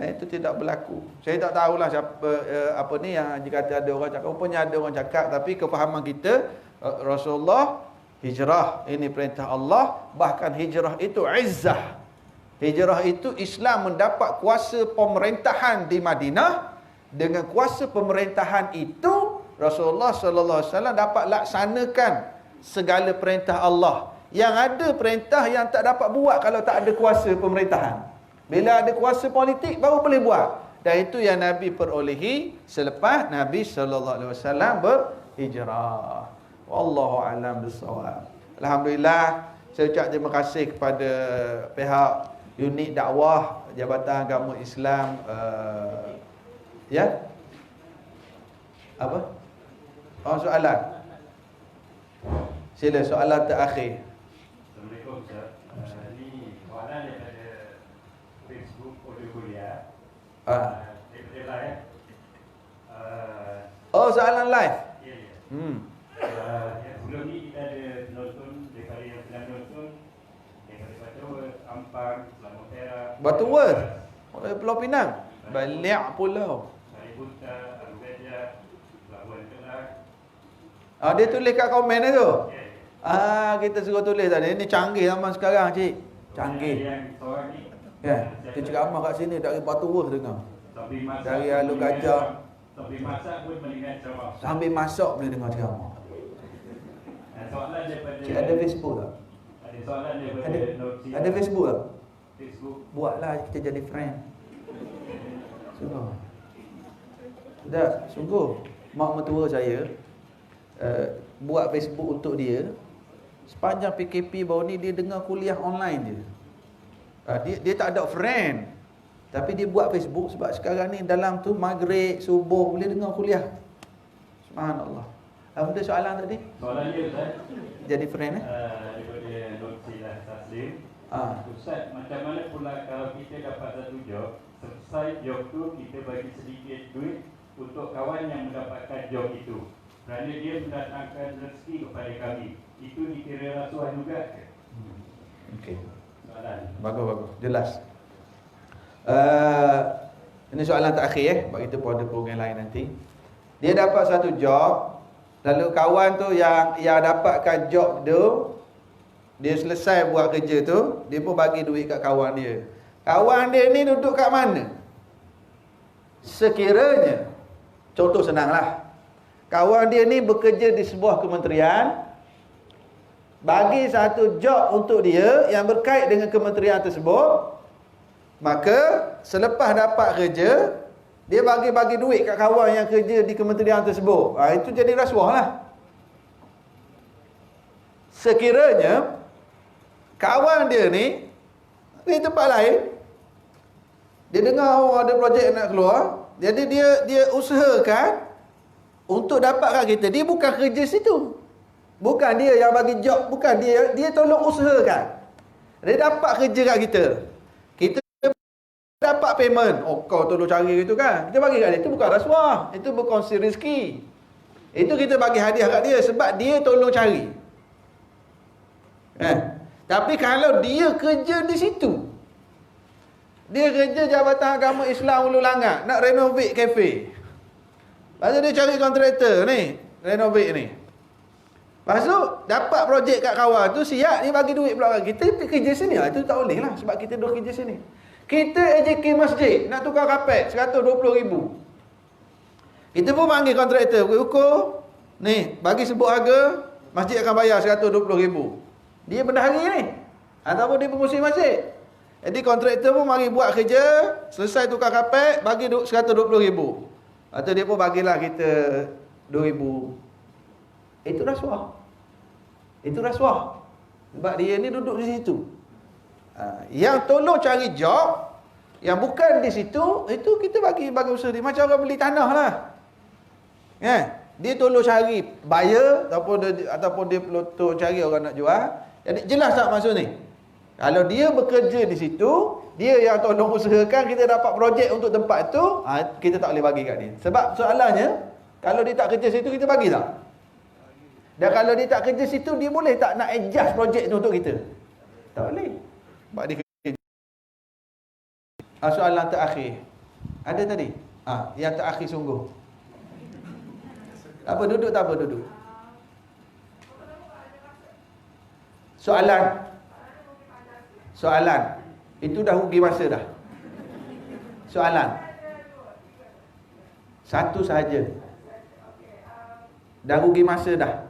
Itu tidak berlaku. Saya tak tahulah siapa apa ni yang jika ada orang cakap, rupanya ada orang cakap, tapi kefahaman kita Rasulullah hijrah ini perintah Allah, bahkan hijrah itu izzah. Hijrah itu Islam mendapat kuasa pemerintahan di Madinah. Dengan kuasa pemerintahan itu Rasulullah sallallahu alaihi wasallam dapat laksanakan segala perintah Allah. Yang ada perintah yang tak dapat buat kalau tak ada kuasa pemerintahan. Bila ada kuasa politik baru boleh buat. Dan itu yang Nabi perolehi selepas Nabi sallallahu alaihi wasallam berhijrah. Wallahu a'lam bissawab. Alhamdulillah, saya ucap terima kasih kepada pihak unit dakwah Jabatan Agama Islam ya. Apa? Soalan. Sila soalan terakhir. Assalamualaikum Ustaz. Ini soalan daripada Facebook Audio Kuliah. Daripada live. Oh, soalan live. Ya, ya. Sebelum ni kita ada penonton daripada yang sedang menonton daripada Batu Ampang, Selangor Perak, Batu Wer, Pulau Pinang, balik pulau. Dari Buta, Abu Gajah, Labuan Kelang. Dia tulis kat komen dia tu. Ya. Kita suruh tulis tadi. Ini canggih zaman sekarang, cik. Canggih. Yang seorang ni. Kita ceramah kat sini dari Batu Wurus dengar. Sambil masak. Dari Alu Gajah. Sambil masak pun mendengar ceramah. Sambil masak boleh dengar ceramah. Soalan daripada... Cik, ada Facebook tak? Ada soalan daripada Nursi. Ada Facebook tak? Facebook. Buatlah kita jadi friend. Sungguh. Tak, sungguh. Mak mertua saya buat Facebook untuk dia. Sepanjang PKP baru ni dia dengar kuliah online je. Dia tak ada friend. Tapi dia buat Facebook sebab sekarang ni dalam tu maghrib, subuh boleh dengar kuliah. Subhanallah. Apa soalan tadi? Soalan dia Ustaz. Jadi friend Daripada Nursi Taslim. Ustaz, macam mana pula kalau kita dapat satu job, selesai job tu kita bagi sedikit duit untuk kawan yang mendapatkan job itu, kerana dia mendatangkan rezeki kepada kami. Itu dikira rasuah juga ke? Okey. Soalan. Bagus. Jelas. Ini soalan terakhir sebab kita pun ada program lain nanti. Dia dapat satu job, lalu kawan tu yang dapatkan job tu, dia selesai buat kerja tu, dia pun bagi duit kat kawan dia. Kawan dia ni duduk kat mana? Sekiranya, contoh senanglah, kawan dia ni bekerja di sebuah kementerian, bagi satu job untuk dia yang berkait dengan kementerian tersebut, maka selepas dapat kerja, dia bagi duit kat kawan yang kerja di kementerian tersebut. Itu jadi rasuah lah. Sekiranya kawan dia ni di tempat lain, dia dengar ada projek nak keluar, jadi dia usahakan untuk dapatkan kita. Dia bukan kerja situ, bukan dia yang bagi job, bukan dia tolong usahakan. Dia dapat kerja kat kita, kita dapat payment. Kau tolong cari gitu kan, kita bagi kat dia. Itu bukan rasuah, itu berkongsi rezeki. Itu kita bagi hadiah kat dia sebab dia tolong cari. Tapi kalau dia kerja di situ, dia kerja Jabatan Agama Islam Hulu Langat, nak renovate kafe, lepas tu dia cari kontraktor ni, renovate ni, lepas tu dapat projek kat kawan tu, siap dia bagi duit pula kat kita. Kerja sini lah, itu tak boleh lah sebab kita duduk kerja sini. Kita AJK masjid nak tukar kapet 120,000, kita pun panggil kontraktor, ukur ni, bagi sebut harga, masjid akan bayar 120,000. Dia bendahari ni ataupun dia pengurusi masjid. Jadi kontraktor pun mari buat kerja, selesai tukar kapet, bagi 120,000. Atau dia pun bagilah kita 2,000. Itu rasuah. Itu rasuah. Sebab dia ni duduk di situ. Yang tolong cari job, yang bukan di situ, itu kita bagi usaha dia. Macam orang beli tanah lah. Dia tolong cari buyer ataupun dia tolong cari orang nak jual. Jadi jelas tak maksud ni? Kalau dia bekerja di situ, dia yang tolong usahakan kita dapat projek untuk tempat tu, kita tak boleh bagi kat dia. Sebab soalannya, kalau dia tak kerja situ, kita bagi tak? Dan kalau dia tak kerja situ, dia boleh tak nak adjust projek tu untuk kita? Tak boleh. Sebab dia kerja. Soalan terakhir. Ada tadi? Yang terakhir sungguh. Tak apa, duduk tak apa, duduk. Soalan. Itu dah rugi masa dah. Soalan. Satu sahaja. Dah rugi masa dah.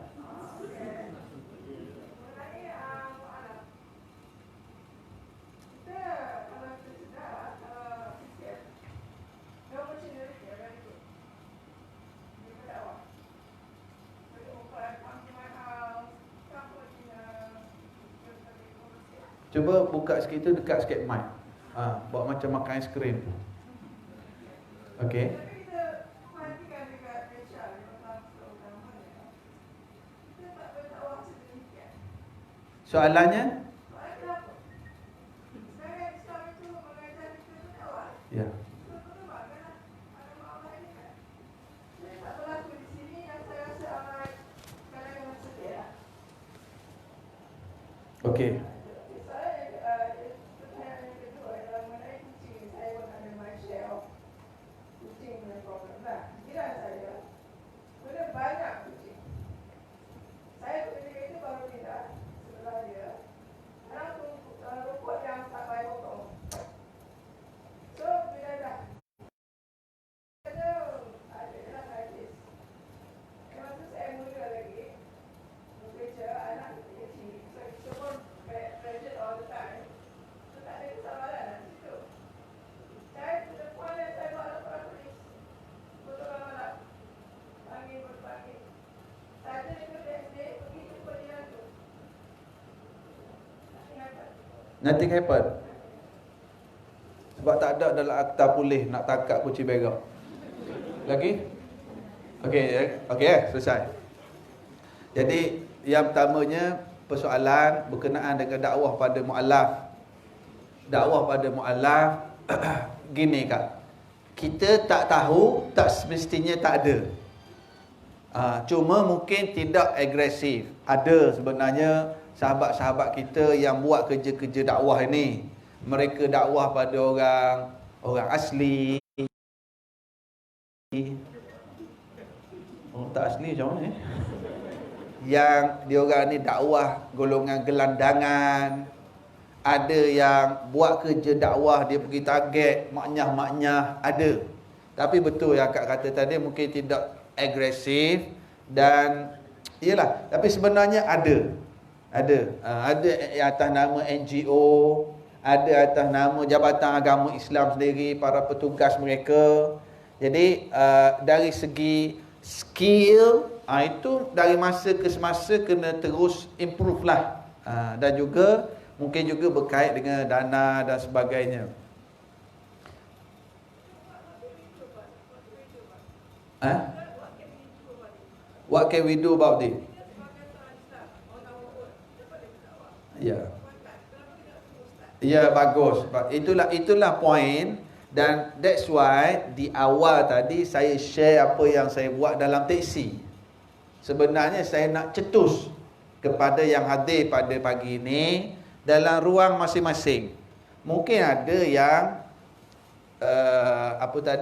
Cuba buka sikit tu, dekat sikit mic. Buat macam makan aiskrim. Okey. Soalannya? Ya. Okey. Nothing happen. Sebab tak ada dalam akta polis nak tangkap kucing berak. Lagi? Okey, selesai. Jadi yang pertamanya persoalan berkenaan dengan dakwah pada muallaf. Dakwah pada muallaf gini Kak. Kita tak tahu, tak semestinya tak ada. Cuma mungkin tidak agresif. Ada sebenarnya sahabat-sahabat kita yang buat kerja-kerja dakwah ini. Mereka dakwah pada orang asli. Tak asli macam mana Yang diorang ni dakwah golongan gelandangan. Ada yang buat kerja dakwah dia pergi target maknyah-maknyah, ada. Tapi betul yang Kak kata tadi, mungkin tidak agresif dan iyalah, tapi sebenarnya ada yang atas nama NGO, ada atas nama Jabatan Agama Islam sendiri, para petugas mereka. Jadi dari segi skill, itu dari masa ke semasa kena terus improve lah. Dan juga mungkin juga berkait dengan dana dan sebagainya. What can we do about it? Ya, bagus. Itulah point. Dan that's why di awal tadi saya share apa yang saya buat dalam teksi. Sebenarnya saya nak cetus kepada yang hadir pada pagi ini dalam ruang masing-masing. Mungkin ada yang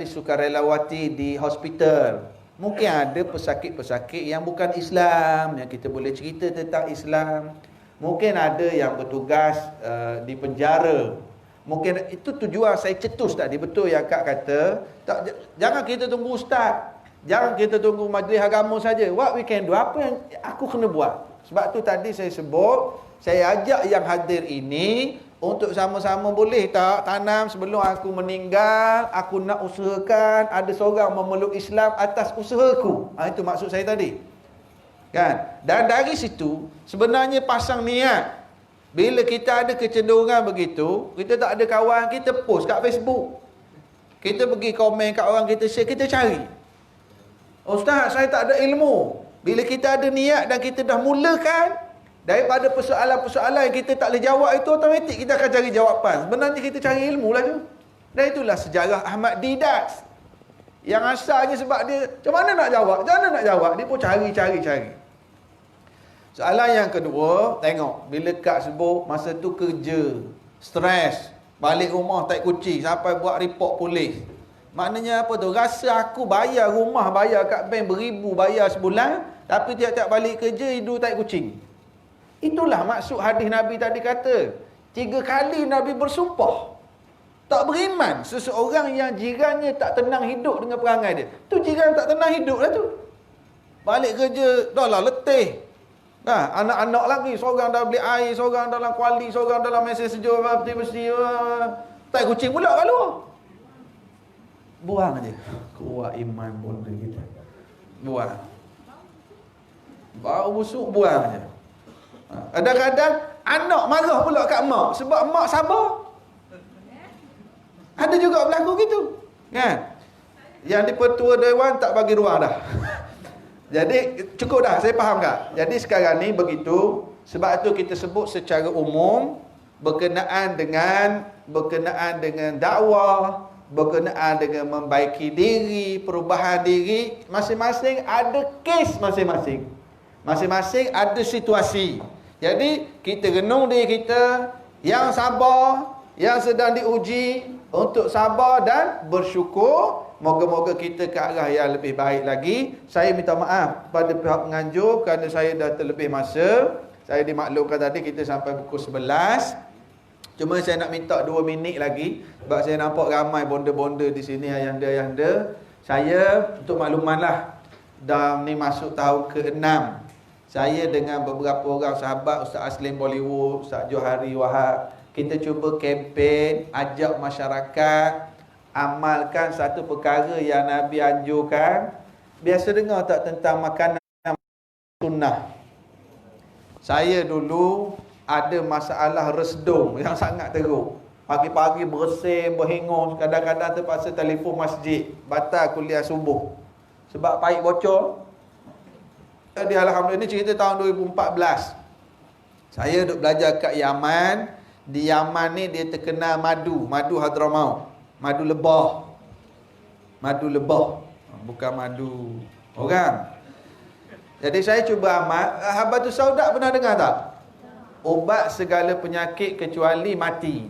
sukarelawati di hospital. Mungkin ada pesakit-pesakit yang bukan Islam, yang kita boleh cerita tentang Islam. Mungkin ada yang bertugas di penjara. Mungkin itu tujuan saya cetus tadi. Betul yang Kak kata, jangan kita tunggu ustaz, jangan kita tunggu majlis agama saja. What we can do, apa yang aku kena buat. Sebab tu tadi saya sebut, saya ajak yang hadir ini untuk sama-sama boleh tak tanam sebelum aku meninggal, aku nak usahakan ada seorang memeluk Islam atas usahaku. Itu maksud saya tadi. Kan? Dan dari situ sebenarnya pasang niat. Bila kita ada kecenderungan begitu, kita tak ada kawan, kita post kat Facebook. Kita pergi komen kat orang, kita share, kita cari. Ustaz, saya tak ada ilmu. Bila kita ada niat dan kita dah mulakan, daripada persoalan-persoalan yang kita tak boleh jawab itu, automatik kita akan cari jawapan. Sebenarnya kita cari ilmu lah tu. Dan itulah sejarah Ahmad Didat. Yang asalnya sebab dia, macam mana nak jawab? Macam mana nak jawab? Dia pun cari. Soalan yang kedua, tengok. Bila Kak sebut, masa tu kerja, stres, balik rumah taik kucing, sampai buat report polis. Maknanya apa tu? Rasa aku bayar rumah, bayar kat bank beribu, bayar sebulan, tapi tiap-tiap balik kerja, hidup taik kucing. Itulah maksud hadis Nabi tadi kata. 3 kali Nabi bersumpah tak beriman seseorang yang jirannya tak tenang hidup dengan perangai dia. Tu jiran tak tenang hidup lah tu. Balik kerja, dah lah letih. Anak-anak lagi, seorang dah beli air, seorang dalam kuali, seorang dalam mesin sejuk, besi, tak kucing pula kat luar. Buang je. Kuat iman bonda kita. Buang. Bau busuk, buang je. Kadang-kadang anak marah pula kat mak sebab mak sabar. Ada juga berlaku gitu, kan? Yang di-Pertua Dewan tak bagi ruang dah. Jadi cukup dah, saya faham tak? Jadi sekarang ni begitu. Sebab itu kita sebut secara umum berkenaan dengan dakwah, berkenaan dengan membaiki diri, perubahan diri, masing-masing ada kes masing-masing. Masing-masing ada situasi. Jadi kita renung diri kita yang sabar, yang sedang diuji untuk sabar dan bersyukur. Moga-moga kita ke arah yang lebih baik lagi. Saya minta maaf pada pihak penganjur kerana saya dah terlebih masa. Saya dimaklumkan tadi kita sampai pukul 11. Cuma saya nak minta 2 minit lagi sebab saya nampak ramai bonda-bonda di sini, ayanda-ayanda. Saya untuk makluman lah, dah ni masuk tahun ke-6. Saya dengan beberapa orang sahabat, Ustaz Aslim Bollywood, Ustaz Johari Wahab, kita cuba kempen, ajak masyarakat amalkan satu perkara yang Nabi anjurkan. Biasa dengar tak tentang makanan sunnah? Saya dulu ada masalah resdung yang sangat teruk. Pagi-pagi bersih, berhingus, kadang-kadang terpaksa telefon masjid, batal kuliah subuh sebab paip bocor. Jadi alhamdulillah, ini cerita tahun 2014. Saya duduk belajar kat Yaman. Di Yaman ni dia terkenal madu Hadramaut, madu lebah. Madu lebah, bukan madu orang. Jadi saya cuba amal. Habatus Sauda pernah dengar tak? Ubat segala penyakit kecuali mati.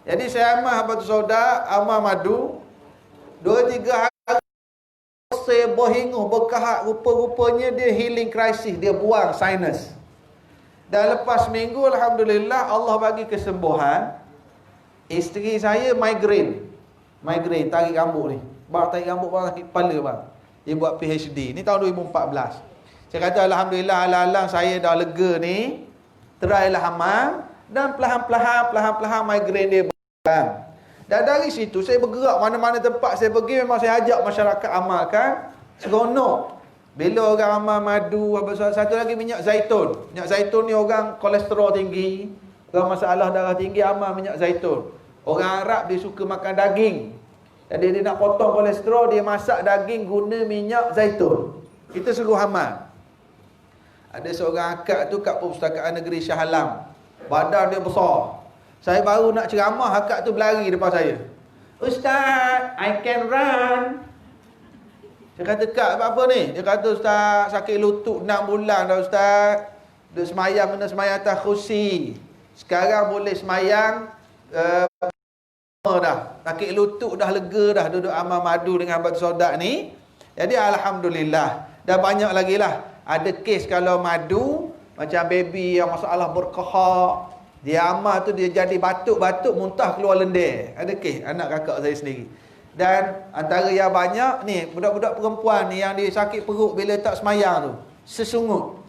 Jadi saya amal Habatus Sauda, amal madu, 2-3 hari saya berhingus, berkahak, rupa-rupanya dia healing crisis, dia buang sinus. Dan lepas seminggu alhamdulillah Allah bagi kesembuhan. Isteri saya migraine, tarik rambut ni. Bang tarik rambut, bang tarik kepala bang. Dia buat PhD. Ni tahun 2014. Saya kata alhamdulillah, alang-alang saya dah lega ni. Terailah amal dan perlahan-lahan migraine dia berkurang. Dan dari situ saya bergerak mana-mana tempat saya pergi, memang saya ajak masyarakat amalkan. Seronok. Bila orang amal madu, satu lagi minyak zaitun. Minyak zaitun ni orang kolesterol tinggi, orang masalah darah tinggi, amal minyak zaitun. Orang Arab dia suka makan daging. Jadi dia nak potong kolesterol, dia masak daging guna minyak zaitun. Kita suruh amal. Ada seorang akak tu kat Perpustakaan Negeri Shah Alam. Badan dia besar. Saya baru nak ceramah, akak tu berlari depan saya. Ustaz, I can run. Saya kata, Kak, apa ni? Dia kata, Ustaz, sakit lutut 6 bulan dah, Ustaz. Dia semayang, kena semayang atas kursi. Sekarang boleh semayang, dah. Sakit lutut dah lega dah, duduk amal madu dengan Habatus Sauda ni. Jadi, alhamdulillah. Dan banyak lagi lah. Ada kes kalau madu, macam baby yang masalah berkahak, dia amal tu dia jadi batuk-batuk, muntah keluar lendir. Ada kes, anak kakak saya sendiri. Dan antara yang banyak ni, budak-budak perempuan ni yang dia sakit perut bila tak semayang tu, sesungut.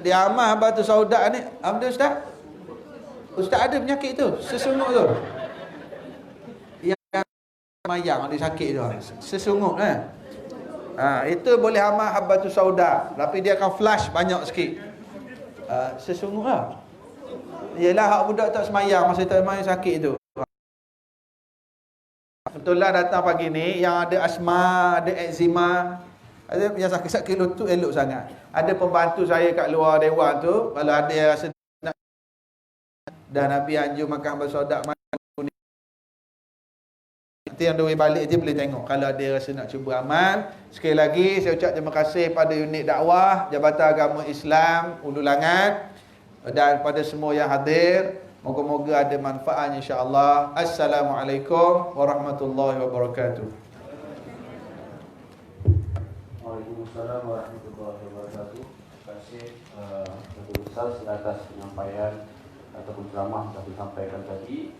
Dia amal Habatus Sauda ni. Alhamdulillah Ustaz. Ustaz ada penyakit tu, sesungut tu. Yang semayang dia sakit tu, sesungut kan. Itu boleh amal Habatus Sauda, tapi dia akan flash banyak sikit. Sesungut lah. Yelah hak budak tak semayang, masa tak semayang sakit tu. Betul lah datang pagi ni yang ada asma, ada eczema, ada yang sakit-sakit lutut elok sangat. Ada pembantu saya kat luar dewan tu, kalau ada yang rasa nak, dan Nabi anjur makan Habatus Sauda, nanti yang dua balik je boleh tengok kalau ada rasa nak cuba amal. Sekali lagi saya ucap terima kasih pada unit dakwah Jabatan Agama Islam Ulu Langat dan pada semua yang hadir. Moga-moga ada manfaat insya-Allah. Assalamualaikum warahmatullahi wabarakatuh. Waalaikumsalam warahmatullahi wabarakatuh. Terima kasih Ketua Besar atas penyampaian ataupun ceramah yang disampaikan tadi.